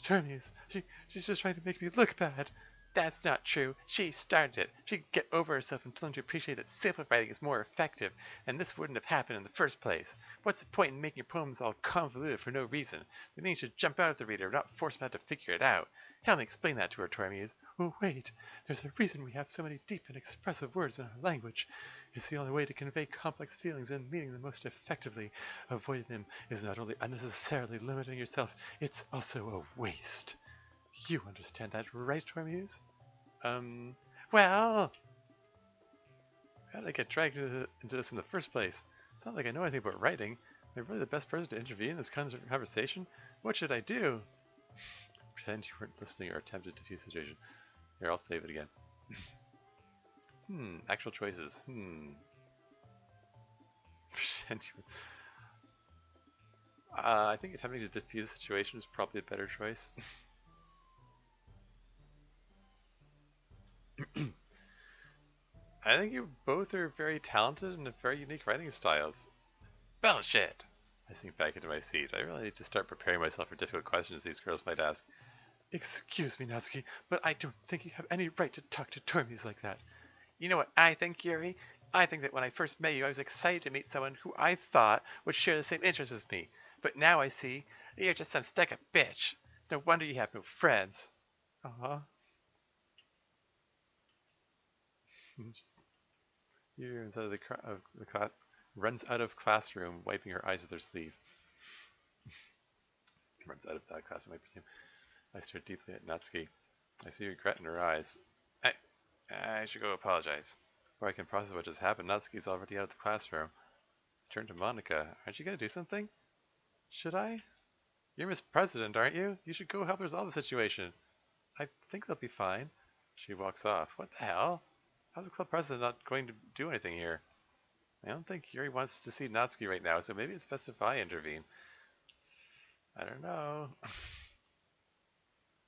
Termes, she's just trying to make me look bad. That's not true. She started it. She could get over herself and learn to appreciate that simplifying is more effective, and this wouldn't have happened in the first place. What's the point in making your poems all convoluted for no reason? The meaning should jump out at the reader, not force him to figure it out. Help me explain that to her, Tormes. Oh, wait. There's a reason we have so many deep and expressive words in our language. It's the only way to convey complex feelings and meaning them most effectively. Avoiding them is not only unnecessarily limiting yourself, it's also a waste. You understand that, right, Tormes? Well... How did I get dragged into this in the first place? It's not like I know anything about writing. Am I really the best person to intervene in this kind of conversation? What should I do? Pretend you weren't listening or attempt to defuse the situation. Here, I'll save it again. Actual choices. Pretend you... I think attempting to defuse the situation is probably a better choice. I think you both are very talented and have very unique writing styles. Bullshit! I sink back into my seat. I really need to start preparing myself for difficult questions these girls might ask. Excuse me, Natsuki, but I don't think you have any right to talk to Tormes like that. You know what I think, Yuri? I think that when I first met you, I was excited to meet someone who I thought would share the same interests as me. But now I see that you're just some stuck-up bitch. It's no wonder you have no friends. Yuri runs out of classroom, wiping her eyes with her sleeve. Runs out of that classroom, I presume. I stare deeply at Natsuki. I see regret in her eyes. I should go apologize. Before I can process what just happened, Natsuki's already out of the classroom. I turn to Monica. Aren't you going to do something? Should I? You're Miss President, aren't you? You should go help resolve the situation. I think they'll be fine. She walks off. What the hell? How's the club president not going to do anything here? I don't think Yuri wants to see Natsuki right now, so maybe it's best if I intervene. I don't know. I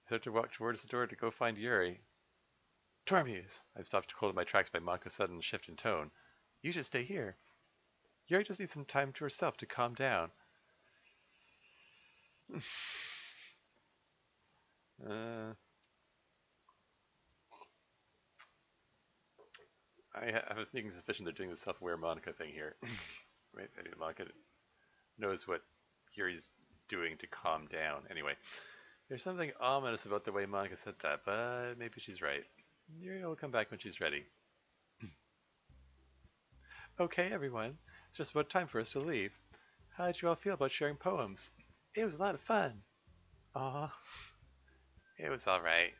start to walk towards the door to go find Yuri. Tormes! I've stopped cold in my tracks by Monica's sudden shift in tone. You should stay here. Yuri just needs some time to herself to calm down. I have a sneaking suspicion they're doing the self-aware Monica thing here. Right? I mean, Monica knows what Yuri's doing to calm down. Anyway, there's something ominous about the way Monica said that, but maybe she's right. Yuri will come back when she's ready. Okay, everyone. It's just about time for us to leave. How did you all feel about sharing poems? It was a lot of fun. Aw. It was alright.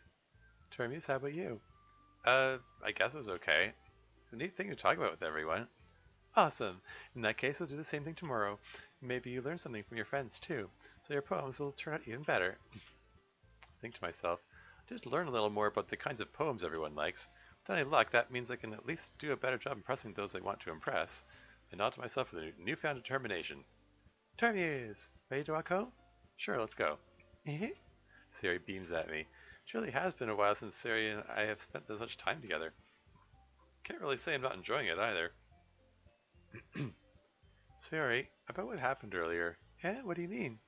Tormes, how about you? I guess it was okay. It's a neat thing to talk about with everyone. Awesome. In that case, we'll do the same thing tomorrow. Maybe you learn something from your friends, too, so your poems will turn out even better. I think to myself, I did learn a little more about the kinds of poems everyone likes. With any luck, that means I can at least do a better job impressing those I want to impress. I nod to myself with a newfound determination. Termius! Ready to walk home? Sure, let's go. Sari beams at me. It really has been a while since Sari and I have spent this much time together. Can't really say I'm not enjoying it either. Sari, about what happened earlier. What do you mean?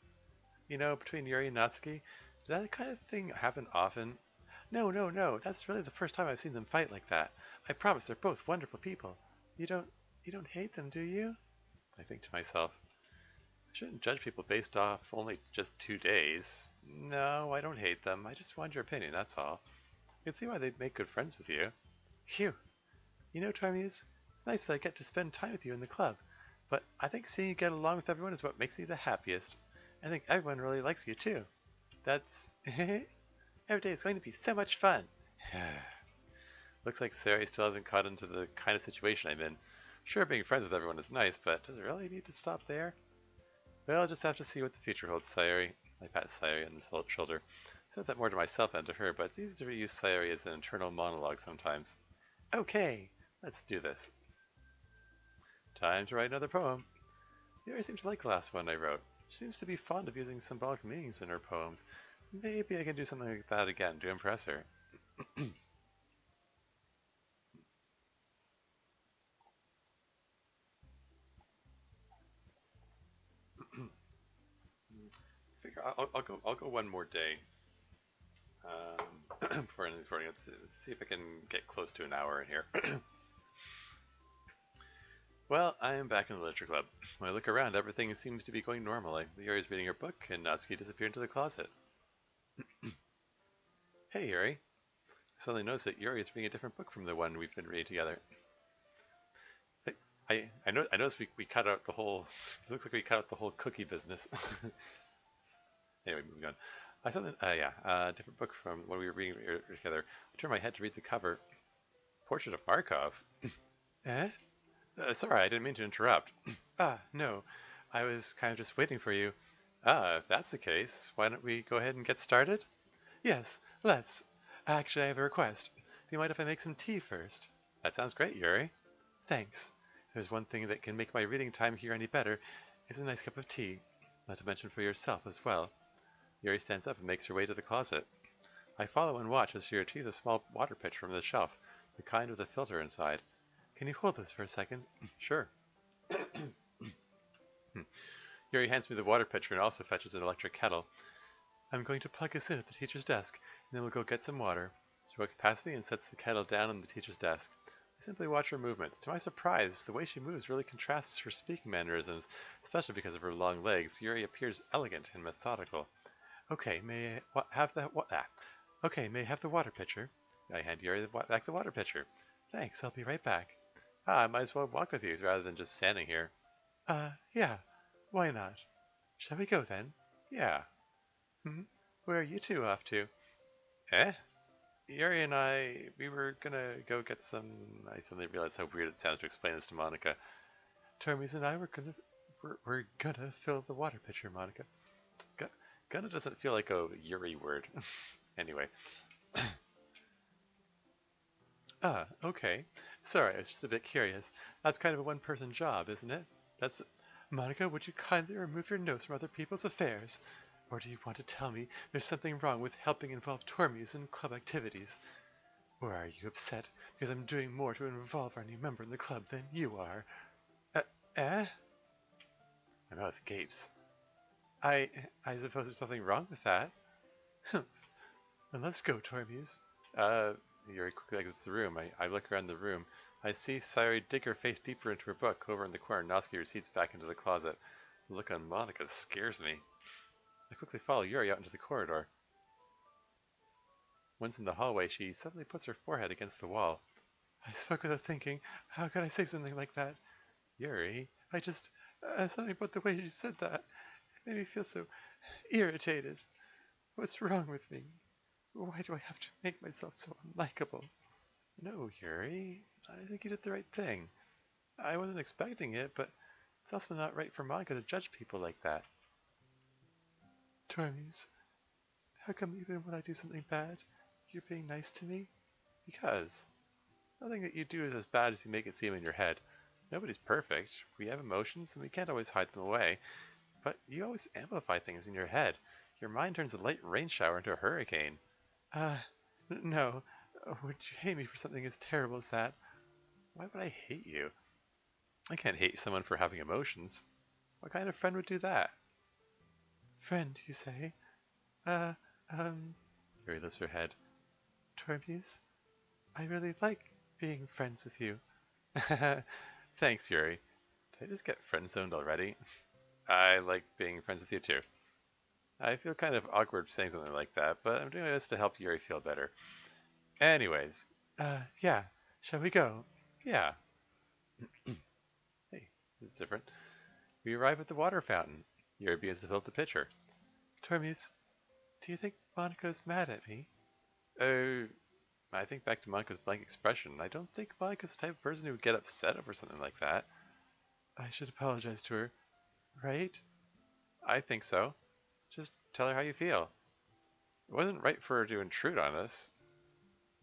You know, between Yuri and Natsuki, did that kind of thing happen often? No. That's really the first time I've seen them fight like that. I promise they're both wonderful people. You don't hate them, do you? I think to myself. I shouldn't judge people based off only just 2 days. No, I don't hate them. I just want your opinion, that's all. I can see why they'd make good friends with you. Phew. You know, Tormies, it's nice that I get to spend time with you in the club. But I think seeing you get along with everyone is what makes me the happiest. I think everyone really likes you too. That's... Every day is going to be so much fun. Looks like Sari still hasn't caught into the kind of situation I'm in. Sure, being friends with everyone is nice, but does it really need to stop there? Well, I'll just have to see what the future holds, Sayori. I pat Sayori on the shoulder. I said that more to myself than to her, but it's easy to use Sayori as an internal monologue sometimes. Okay, let's do this. Time to write another poem. Yuri seems to like the last one I wrote. She seems to be fond of using symbolic meanings in her poems. Maybe I can do something like that again to impress her. Figure I'll go one more day before ending the recording. Let's see if I can get close to an hour in here. Well, I am back in the literature club. When I look around, everything seems to be going normally. Yuri's reading her book, and Natsuki disappeared into the closet. Hey, Yuri. I suddenly noticed that Yuri is reading a different book from the one we've been reading together. I noticed we cut out the whole... It looks like we cut out the whole cookie business. Anyway, moving on. I saw a different book from what we were reading together. I turned my head to read the cover. Portrait of Markov. Sorry, I didn't mean to interrupt. No. I was kind of just waiting for you. If that's the case, why don't we go ahead and get started? Yes, let's. Actually, I have a request. Do you mind if I make some tea first? That sounds great, Yuri. Thanks. If there's one thing that can make my reading time here any better, it's a nice cup of tea. Not to mention for yourself as well. Yuri stands up and makes her way to the closet. I follow and watch as she retrieves a small water pitcher from the shelf, the kind with a filter inside. Can you hold this for a second? Sure. Yuri hands me the water pitcher and also fetches an electric kettle. I'm going to plug this in at the teacher's desk, and then we'll go get some water. She walks past me and sets the kettle down on the teacher's desk. I simply watch her movements. To my surprise, the way she moves really contrasts her speaking mannerisms, especially because of her long legs. Yuri appears elegant and methodical. Okay, may I have the water pitcher? I hand Yuri back the water pitcher. Thanks, I'll be right back. I might as well walk with you rather than just standing here. Yeah. Why not? Shall we go then? Yeah. Where are you two off to? Yuri and we were gonna go get some... I suddenly realized how weird it sounds to explain this to Monica. Termes and I we're gonna fill the water pitcher, Monica. Gonna doesn't feel like a Yuri word. Anyway. Okay. Sorry, I was just a bit curious. That's kind of a one-person job, isn't it? Monica, would you kindly remove your nose from other people's affairs? Or do you want to tell me there's something wrong with helping involve Tormes in club activities? Or are you upset because I'm doing more to involve our new member in the club than you are? My mouth gapes. I suppose there's something wrong with that. Then let's go, Tormes. Yuri quickly exits the room. I look around the room. I see Sayori dig her face deeper into her book. Over in the corner, Natsuki recedes back into the closet. The look on Monica scares me. I quickly follow Yuri out into the corridor. Once in the hallway, she suddenly puts her forehead against the wall. I spoke without thinking. How could I say something like that? Yuri, something about the way you said that. It made me feel so irritated. What's wrong with me? Why do I have to make myself so unlikable? No, Yuri. I think you did the right thing. I wasn't expecting it, but it's also not right for Monica to judge people like that. Tormes, how come even when I do something bad, you're being nice to me? Because. Nothing that you do is as bad as you make it seem in your head. Nobody's perfect. We have emotions, and we can't always hide them away. But you always amplify things in your head. Your mind turns a light rain shower into a hurricane. Uh, no. Would you hate me for something as terrible as that? Why would I hate you? I can't hate someone for having emotions. What kind of friend would do that? Friend, you say? Uh, um, Yuri lifts her head. Tormuse, I really like being friends with you. Thanks, Yuri. Did I just get friend zoned already? I like being friends with you too. I feel kind of awkward saying something like that, but I'm doing my best to help Yuri feel better. Anyways, Yeah. Shall we go? yeah. Hey, this is different. We arrive at the water fountain. Yuri begins to fill up the pitcher. Tormuse, do you think Monica's mad at me? I think back to Monica's blank expression. I don't think Monica's the type of person who would get upset over something like that. I should apologize to her, right? I think so. Just tell her how you feel. It wasn't right for her to intrude on us.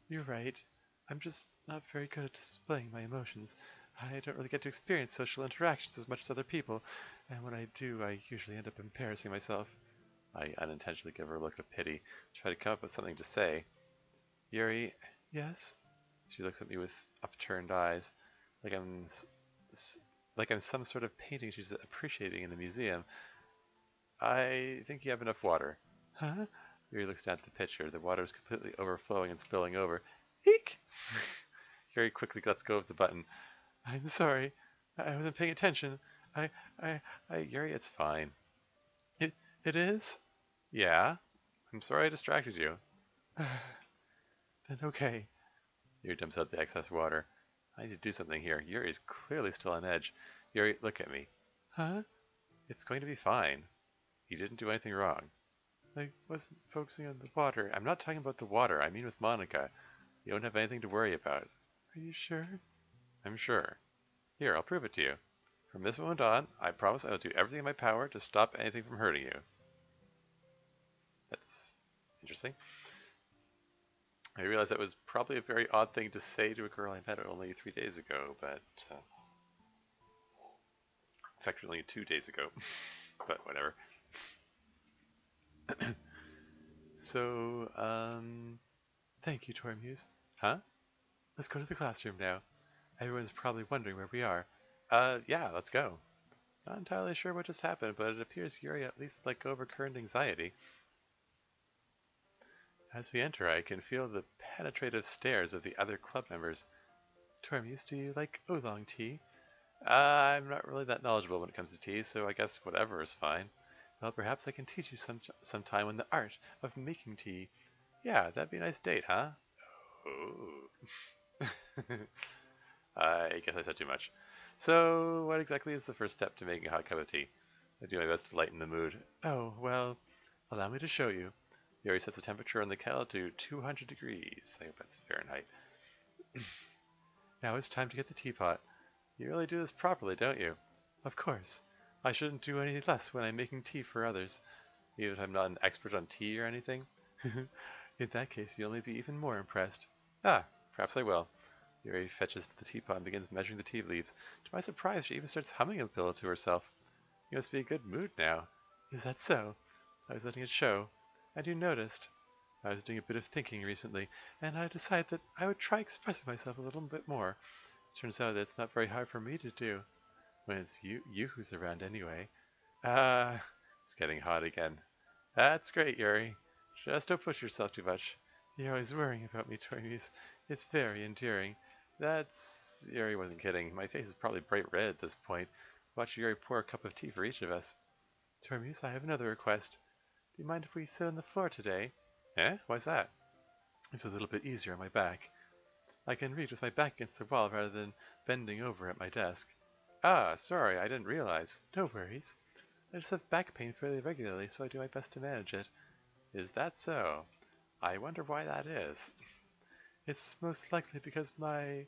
You're right. I'm just not very good at displaying my emotions. I don't really get to experience social interactions as much as other people, and when I do, I usually end up embarrassing myself. I unintentionally give her a look of pity, try to come up with something to say. Yuri, Yes? she looks at me with upturned eyes, like I'm some sort of painting she's appreciating in a museum. I think you have enough water. Huh? Yuri looks down at the pitcher. The water is completely overflowing and spilling over. Eek! Yuri quickly lets go of the button. I'm sorry. I wasn't paying attention. I, Yuri, it's fine. It is? Yeah? I'm sorry I distracted you. Then okay. Yuri dumps out the excess water. I need to do something here. Yuri is clearly still on edge. Yuri, look at me. Huh? It's going to be fine. You didn't do anything wrong. I wasn't focusing on the water. I'm not talking about the water. I mean with Monica. You don't have anything to worry about. Are you sure? I'm sure. Here, I'll prove it to you. From this moment on, I promise I will do everything in my power to stop anything from hurting you. That's interesting. I realize that was probably a very odd thing to say to a girl I met only 3 days ago, but it's actually only 2 days ago, but whatever. So, thank you, Tormuse. Huh? Let's go to the classroom now. Everyone's probably wondering where we are. Yeah, let's go. Not entirely sure what just happened, but it appears Yuri at least let go of her current anxiety. As we enter, I can feel the penetrative stares of the other club members. Tormuse, do you like oolong tea? I'm not really that knowledgeable when it comes to tea, so I guess whatever is fine. Well, perhaps I can teach you sometime on the art of making tea. Yeah, that'd be a nice date, huh? Oh. I guess I said too much. So, what exactly is the first step to making a hot cup of tea? I do my best to lighten the mood. Oh, well, allow me to show you. Yuri sets the temperature on the kettle to 200 degrees. I hope that's Fahrenheit. Now it's time to get the teapot. You really do this properly, don't you? Of course. I shouldn't do any less when I'm making tea for others. Even if I'm not an expert on tea or anything? In that case, you'll only be even more impressed. Ah, perhaps I will. Yuri fetches the teapot and begins measuring the tea leaves. To my surprise, she even starts humming a pillow to herself. You must be in a good mood now. Is that so? I was letting it show. And you noticed. I was doing a bit of thinking recently, and I decided that I would try expressing myself a little bit more. Turns out that it's not very hard for me to do. When it's you who's around anyway. It's getting hot again. That's great, Yuri. Just don't push yourself too much. You're always worrying about me, Tormuse. It's very endearing. Yuri wasn't kidding. My face is probably bright red at this point. Watch Yuri pour a cup of tea for each of us. Tormuse, I have another request. Do you mind if we sit on the floor today? Eh? Why's that? It's a little bit easier on my back. I can read with my back against the wall rather than bending over at my desk. Ah, sorry, I didn't realize. No worries. I just have back pain fairly regularly, so I do my best to manage it. Is that so? I wonder why that is. It's most likely because my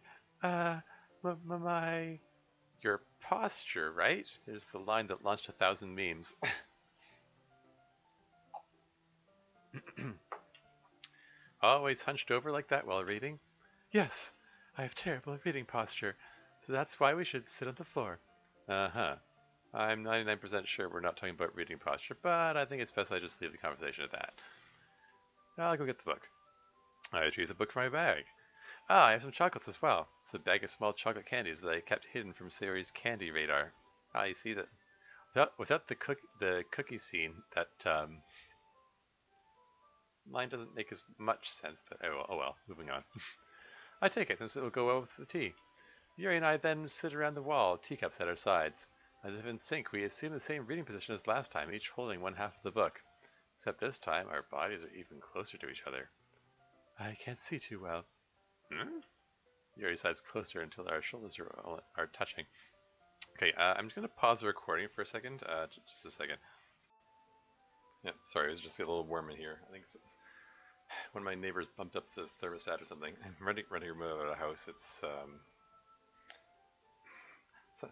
Your posture, right? There's the line that launched 1,000 memes. Always hunched over like that while reading? Yes, I have terrible reading posture, so that's why we should sit on the floor. Uh-huh. I'm 99% sure we're not talking about reading posture, but I think it's best I just leave the conversation at that. I'll go get the book. I retrieve the book from my bag. Ah, I have some chocolates as well. It's a bag of small chocolate candies that I kept hidden from Sayori's candy radar. Ah, you see that without the cookie scene, that line doesn't make as much sense. But oh well, moving on. I take it since it will go well with the tea. Yuri and I then sit around the wall, teacups at our sides. As if in sync, we assume the same reading position as last time, each holding one half of the book. Except this time, our bodies are even closer to each other. I can't see too well. Hmm? Yuri sides closer until our shoulders are touching. Okay, I'm just going to pause the recording for a second. Just a second. Yeah, sorry, it was just a little warm in here. I think one of my neighbors bumped up the thermostat or something. I'm ready to move out of the house. It's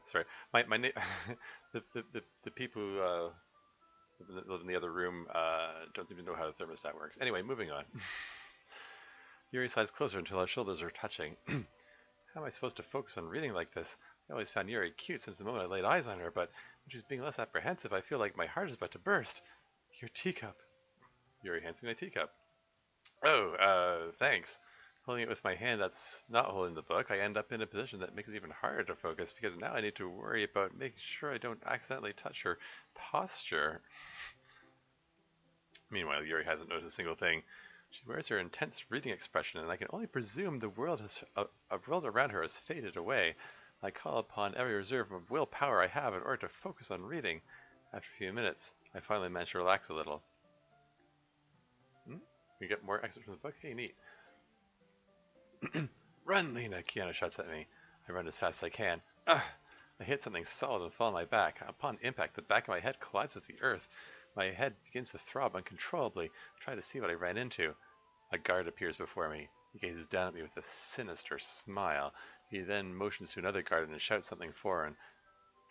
sorry, my the people who live in the other room don't even know how the thermostat works. Anyway, moving on. Yuri sides closer until our shoulders are touching. How am I supposed to focus on reading like this? I always found Yuri cute since the moment I laid eyes on her, but when she's being less apprehensive, I feel like my heart is about to burst. Your teacup. Yuri hands me my teacup. Oh, thanks. Holding it with my hand that's not holding the book, I end up in a position that makes it even harder to focus because now I need to worry about making sure I don't accidentally touch her posture. Meanwhile, Yuri hasn't noticed a single thing. She wears her intense reading expression, and I can only presume the world around her has faded away. I call upon every reserve of willpower I have in order to focus on reading. After a few minutes, I finally manage to relax a little. You get more excerpts from the book? Hey, neat. Run, Lena! Kiana shouts at me. I run as fast as I can. Ugh! I hit something solid and fall on my back. Upon impact, the back of my head collides with the earth. My head begins to throb uncontrollably. I try to see what I ran into. A guard appears before me. He gazes down at me with a sinister smile. He then motions to another guard and shouts something foreign.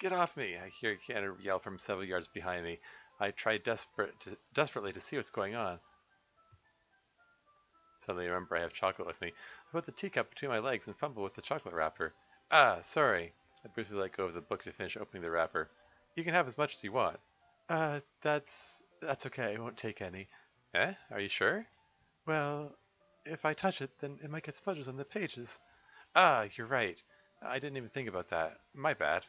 Get off me! I hear Kiana yell from several yards behind me. I try desperately to see what's going on. Suddenly I remember I have chocolate with me. I put the teacup between my legs and fumble with the chocolate wrapper. Ah, sorry. I briefly let go of the book to finish opening the wrapper. You can have as much as you want. That's okay. I won't take any. Eh? Are you sure? Well, if I touch it, then it might get smudges on the pages. Ah, you're right. I didn't even think about that. My bad.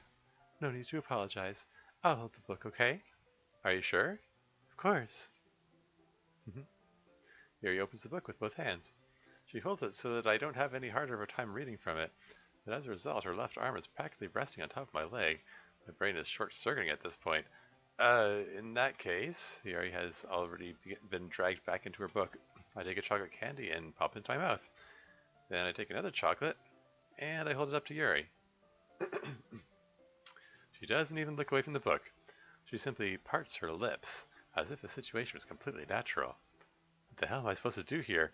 No need to apologize. I'll hold the book, okay? Are you sure? Of course. Yuri opens the book with both hands. She holds it so that I don't have any harder of a time reading from it, but as a result, her left arm is practically resting on top of my leg. My brain is short-circuiting at this point. In that case, Yuri has already been dragged back into her book. I take a chocolate candy and pop it into my mouth. Then I take another chocolate, and I hold it up to Yuri. She doesn't even look away from the book. She simply parts her lips, as if the situation was completely natural. What the hell am I supposed to do here?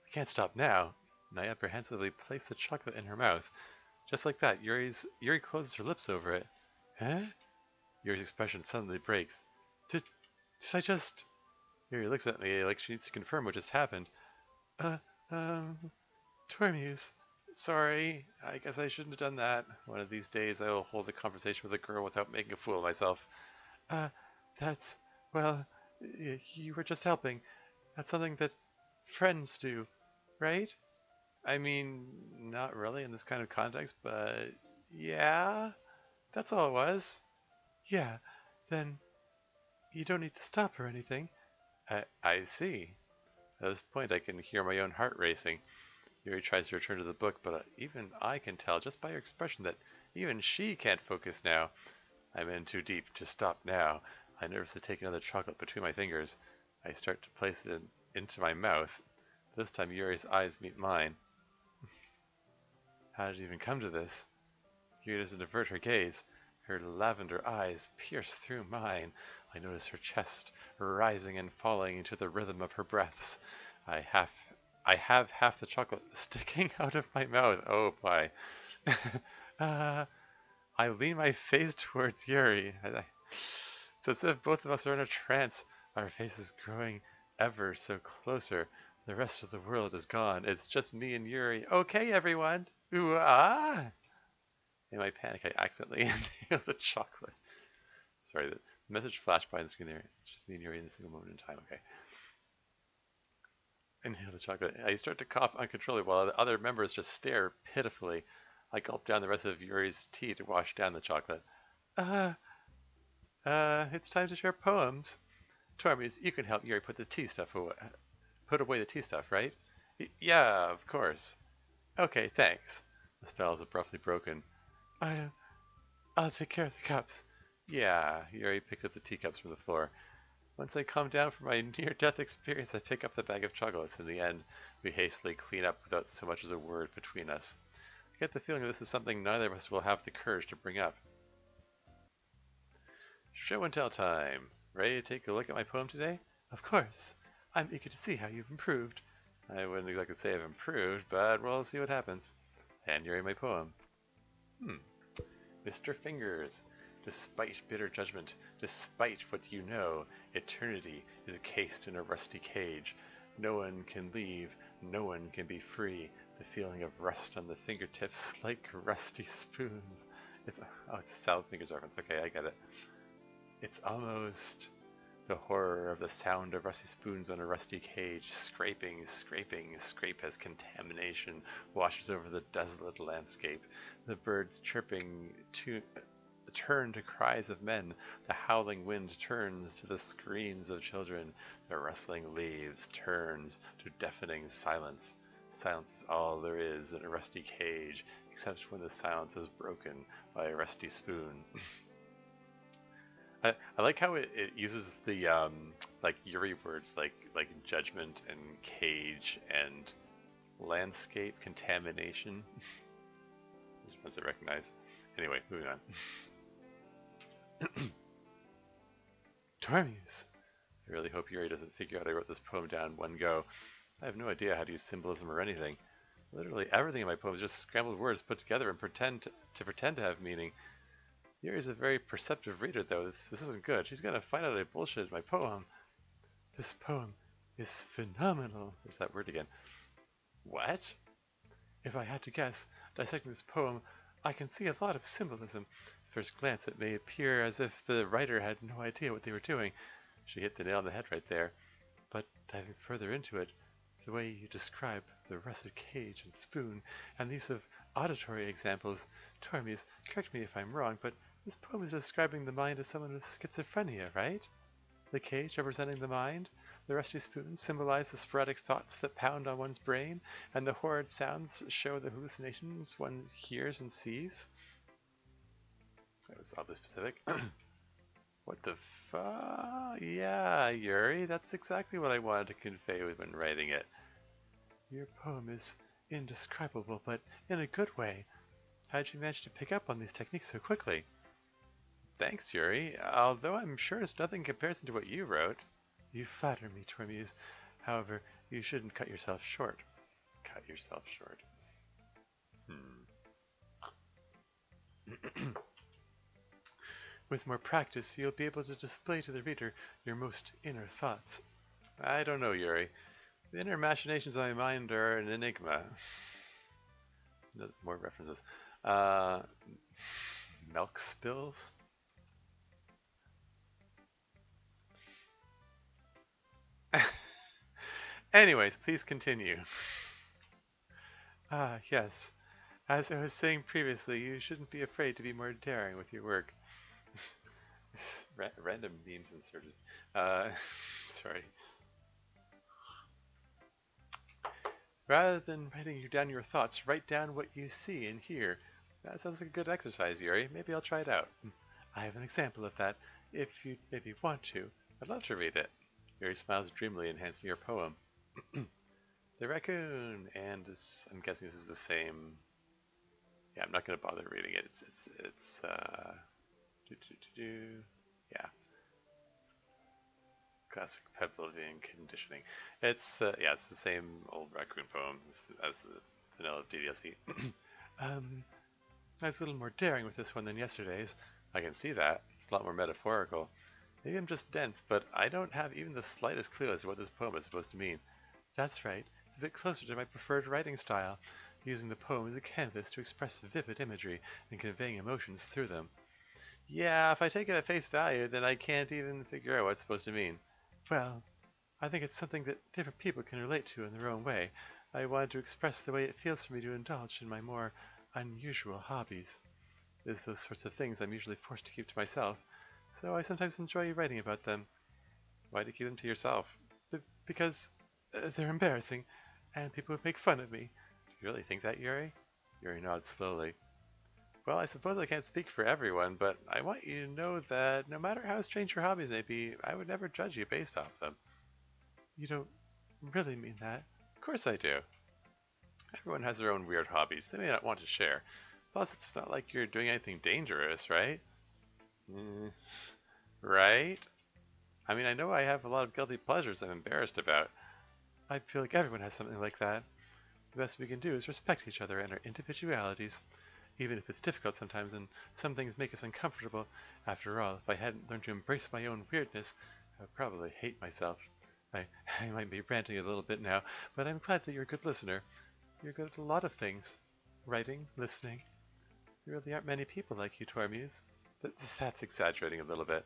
I can't stop now. And I apprehensively place the chocolate in her mouth. Just like that, Yuri closes her lips over it. Huh? Yuri's expression suddenly breaks. Did I just... Yuri looks at me like she needs to confirm what just happened. Tormuse. Sorry, I guess I shouldn't have done that. One of these days I will hold a conversation with a girl without making a fool of myself. Well, you were just helping. That's something that friends do, right? I mean, not really in this kind of context, but yeah, that's all it was. Yeah, then you don't need to stop or anything. I see. At this point I can hear my own heart racing. Yuri tries to return to the book, but even I can tell just by her expression that even she can't focus now. I'm in too deep to stop now. I nervously take another chocolate between my fingers. I start to place it into my mouth. This time Yuri's eyes meet mine. How did it even come to this? Yuri doesn't avert her gaze. Her lavender eyes pierce through mine. I notice her chest rising and falling into the rhythm of her breaths. I have half the chocolate sticking out of my mouth. Oh boy. I lean my face towards Yuri. It's as if both of us are in a trance, our faces growing ever so closer. The rest of the world is gone. It's just me and Yuri. Okay, everyone. Ooh, ah! In my panic, I accidentally inhaled the chocolate. Sorry, the message flashed by on the screen there. It's just me and Yuri in a single moment in time. Okay. Inhale the chocolate. I start to cough uncontrollably while the other members just stare pitifully. I gulp down the rest of Yuri's tea to wash down the chocolate. Uh, it's time to share poems. Tormies, you can help Yuri put the tea stuff away. Put away the tea stuff, right? Yeah, of course. Okay, thanks. The spell is abruptly broken. I'll take care of the cups. Yeah, Yuri picks up the teacups from the floor. Once I calm down from my near-death experience, I pick up the bag of chocolates. In the end, we hastily clean up without so much as a word between us. I get the feeling that this is something neither of us will have the courage to bring up. Show and tell time. Ready to take a look at my poem today? Of course. I'm eager to see how you've improved. I wouldn't exactly say I've improved, but we'll see what happens. And Yuri, my poem. Mr. Fingers. Despite bitter judgment, despite what you know, eternity is cased in a rusty cage. No one can leave, no one can be free. The feeling of rust on the fingertips like rusty spoons. It's a Salad Fingers reference. Okay, I get it. It's almost the horror of the sound of rusty spoons on a rusty cage. Scraping, scraping, scrape as contamination washes over the desolate landscape. The birds chirping turn to cries of men. The howling wind turns to the screams of children. The rustling leaves turns to deafening silence. Silence is all there is in a rusty cage, except when the silence is broken by a rusty spoon. I like how it uses the like Yuri words like judgment and cage and landscape contamination. Just ones I recognize. Anyway, moving on. Tormies. I really hope Yuri doesn't figure out I wrote this poem down in one go. I have no idea how to use symbolism or anything. Literally everything in my poem is just scrambled words put together and pretend to have meaning. Yuri's a very perceptive reader, though. This isn't good. She's gonna find out I bullshitted my poem. This poem is phenomenal. There's that word again. What? If I had to guess, dissecting this poem, I can see a lot of symbolism. At first glance, it may appear as if the writer had no idea what they were doing. She hit the nail on the head right there. But diving further into it, the way you describe the rusted cage and spoon, and the use of auditory examples, Tormies, correct me if I'm wrong, but this poem is describing the mind of someone with schizophrenia, right? The cage representing the mind, the rusty spoon symbolize the sporadic thoughts that pound on one's brain, and the horrid sounds show the hallucinations one hears and sees. That was oddly specific. What the fuck? Yeah, Yuri, that's exactly what I wanted to convey when writing it. Your poem is indescribable, but in a good way. How'd you manage to pick up on these techniques so quickly? Thanks, Yuri, although I'm sure it's nothing in comparison to what you wrote. You flatter me, Tormies. However, you shouldn't cut yourself short. Cut yourself short. With more practice, you'll be able to display to the reader your most inner thoughts. I don't know, Yuri. The inner machinations of my mind are an enigma. More references. Milk spills? Anyways, please continue. Ah, yes. As I was saying previously, you shouldn't be afraid to be more daring with your work. Random memes inserted. Sorry. Rather than writing down your thoughts, write down what you see and hear. That sounds like a good exercise, Yuri. Maybe I'll try it out. I have an example of that, if you maybe want to. I'd love to read it. Yuri smiles dreamily and hands me her poem. The raccoon, and this, I'm guessing this is the same. Yeah, I'm not going to bother reading it. It's yeah. Classic Pavlovian conditioning. It's yeah, it's the same old raccoon poem as the vanilla DDLC. I was a little more daring with this one than yesterday's. I can see that. It's a lot more metaphorical. Maybe I'm just dense, but I don't have even the slightest clue as to what this poem is supposed to mean. That's right. It's a bit closer to my preferred writing style, using the poem as a canvas to express vivid imagery and conveying emotions through them. Yeah, if I take it at face value, then I can't even figure out what it's supposed to mean. Well, I think it's something that different people can relate to in their own way. I wanted to express the way it feels for me to indulge in my more unusual hobbies. There's those sorts of things I'm usually forced to keep to myself, so I sometimes enjoy writing about them. Why do you keep them to yourself? Because they're embarrassing, and people would make fun of me. Do you really think that, Yuri? Yuri nods slowly. Well, I suppose I can't speak for everyone, but I want you to know that no matter how strange your hobbies may be, I would never judge you based off them. You don't really mean that? Of course I do. Everyone has their own weird hobbies they may not want to share. Plus, it's not like you're doing anything dangerous, right? Mm, right? I mean, I know I have a lot of guilty pleasures I'm embarrassed about. I feel like everyone has something like that. The best we can do is respect each other and our individualities, even if it's difficult sometimes and some things make us uncomfortable. After all, if I hadn't learned to embrace my own weirdness, I would probably hate myself. I, I might be ranting a little bit now, but I'm glad that you're a good listener. You're good at a lot of things. Writing, listening. There really aren't many people like you, Tormuse. That's exaggerating a little bit.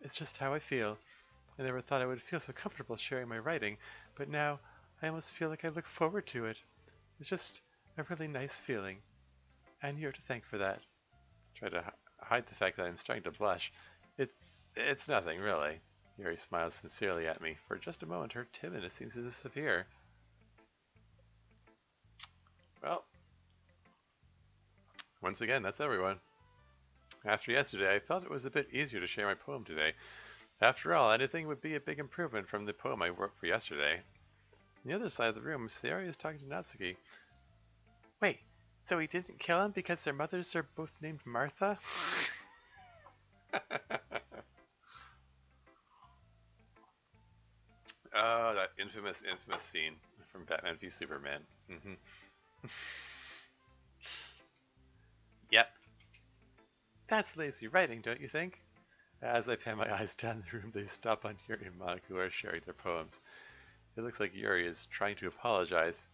It's just how I feel. I never thought I would feel so comfortable sharing my writing, but now I almost feel like I look forward to it. It's just a really nice feeling, and you're to thank for that. Try to hide the fact that I'm starting to blush. It's nothing, really. Yuri smiles sincerely at me. For just a moment, her timidness seems to disappear. Well, once again, that's everyone. After yesterday, I felt it was a bit easier to share my poem today. After all, anything would be a big improvement from the poem I wrote for yesterday. On the other side of the room, Sayori is talking to Natsuki. Wait, so he didn't kill him because their mothers are both named Martha? Oh, that infamous scene from Batman v Superman. Yep. That's lazy writing, don't you think? As I pan my eyes down the room, they stop on Yuri and Monica, who are sharing their poems. It looks like Yuri is trying to apologize.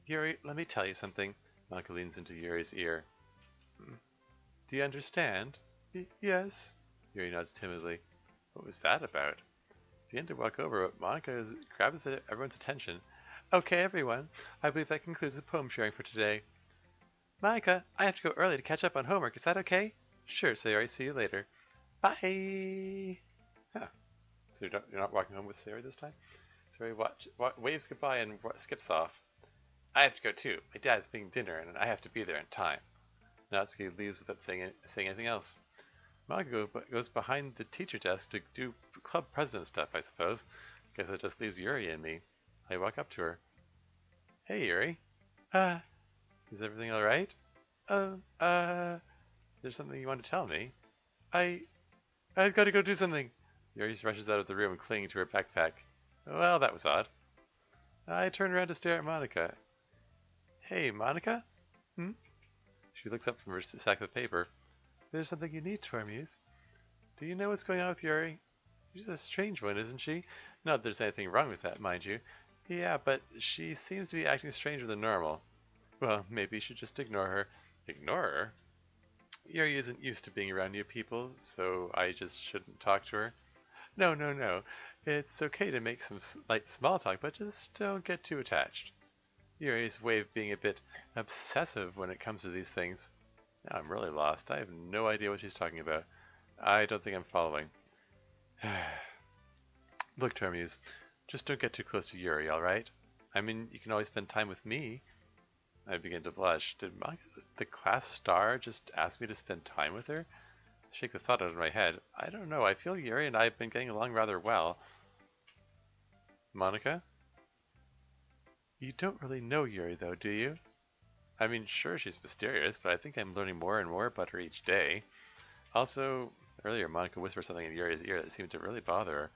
Yuri, let me tell you something. Monica leans into Yuri's ear. Do you understand? Yes. Yuri nods timidly. What was that about? He began to walk over, but Monica grabs everyone's attention. Okay, everyone. I believe that concludes the poem sharing for today. Monica, I have to go early to catch up on homework. Is that okay? Sure, Sayori. See you later. Bye. Huh. So you're not walking home with Sayori this time? Sayori waves goodbye and skips off. I have to go too. My dad's making dinner and I have to be there in time. Natsuki leaves without saying anything else. Monica goes behind the teacher desk to do club president stuff, I suppose. Guess that just leaves Yuri and me. I walk up to her. Hey, Yuri. Is everything alright? There's something you want to tell me? I've got to go do something. Yuri rushes out of the room, clinging to her backpack. Well, that was odd. I turn around to stare at Monica. Hey, Monica? She looks up from her sack of paper. There's something you need, Tormuse. Do you know what's going on with Yuri? She's a strange one, isn't she? Not that there's anything wrong with that, mind you. Yeah, but she seems to be acting stranger than normal. Well, maybe you should just ignore her. Ignore her? Yuri isn't used to being around new people, so I just shouldn't talk to her. No. It's okay to make some light small talk, but just don't get too attached. Yuri's way of being a bit obsessive when it comes to these things. Now I'm really lost. I have no idea what she's talking about. I don't think I'm following. Look, Tormuse, just don't get too close to Yuri, alright? I mean, you can always spend time with me. I begin to blush. Did Monica, the class star, just ask me to spend time with her? I shake the thought out of my head. I don't know. I feel Yuri and I have been getting along rather well. Monica? You don't really know Yuri, though, do you? I mean, sure, she's mysterious, but I think I'm learning more and more about her each day. Also, earlier Monica whispered something in Yuri's ear that seemed to really bother her.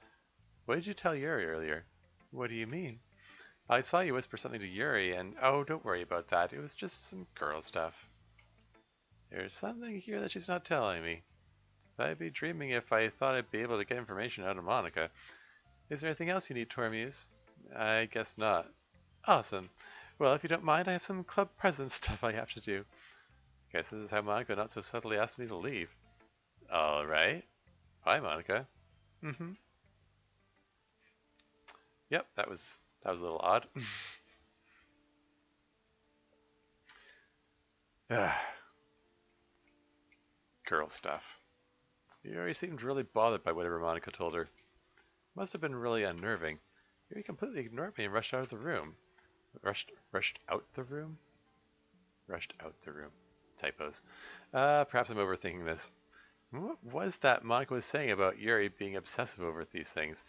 What did you tell Yuri earlier? What do you mean? I saw you whisper something to Yuri, and oh, don't worry about that. It was just some girl stuff. There's something here that she's not telling me. I'd be dreaming if I thought I'd be able to get information out of Monica. Is there anything else you need, Tormuse? I guess not. Awesome. Well, if you don't mind, I have some club present stuff I have to do. Guess this is how Monica not so subtly asked me to leave. All right. Bye, Monica. Mm-hmm. Yep, that was a little odd. Girl stuff. Yuri seemed really bothered by whatever Monica told her. Must have been really unnerving. Yuri completely ignored me and rushed out of the room. Rushed out the room? Rushed out the room. Typos. Perhaps I'm overthinking this. What was that Monica was saying about Yuri being obsessive over these things?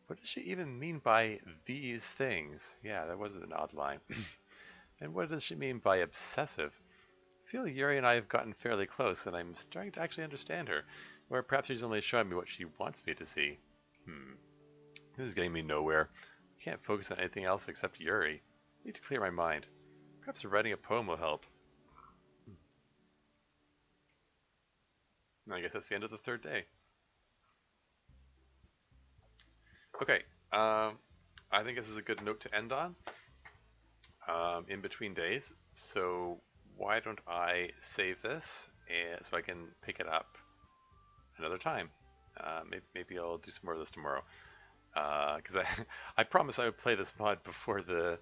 What does she even mean by these things? Yeah, that was an odd line. And what does she mean by obsessive? I feel Yuri and I have gotten fairly close, and I'm starting to actually understand her. Or perhaps she's only showing me what she wants me to see. This is getting me nowhere. I can't focus on anything else except Yuri. I need to clear my mind. Perhaps writing a poem will help. I guess that's the end of the third day. Okay, I think this is a good note to end on in between days. So why don't I save this so I can pick it up another time? Maybe I'll do some more of this tomorrow. Because I promised I would play this mod before the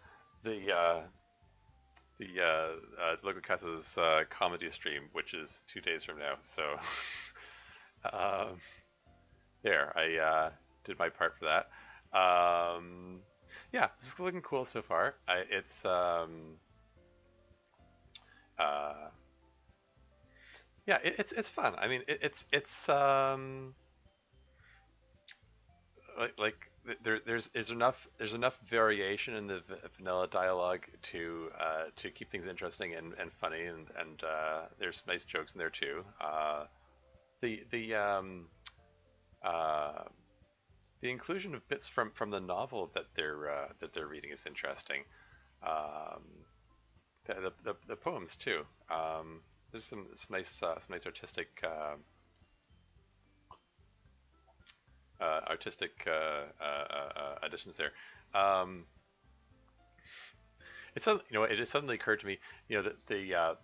Local Casa's comedy stream, which is 2 days from now. So there, I did my part for that. Yeah, this is looking cool so far. It's yeah, it's fun. I mean, it's like there's enough variation in the vanilla dialogue to keep things interesting and funny, and there's nice jokes in there too. The uh, the inclusion of bits from the novel that they're reading is interesting. Um, the poems too. There's some nice artistic additions there. Um, it just suddenly occurred to me, that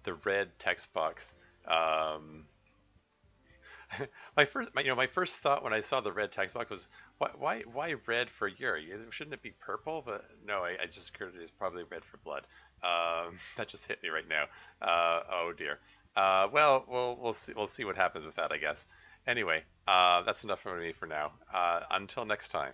the red text box. My first thought when I saw the red text box was, why red for Yuri? Shouldn't it be purple? But no, I just occurred it's probably red for blood. That just hit me right now. Oh dear. Well, we'll see what happens with that, I guess. Anyway, that's enough for me for now. Until next time.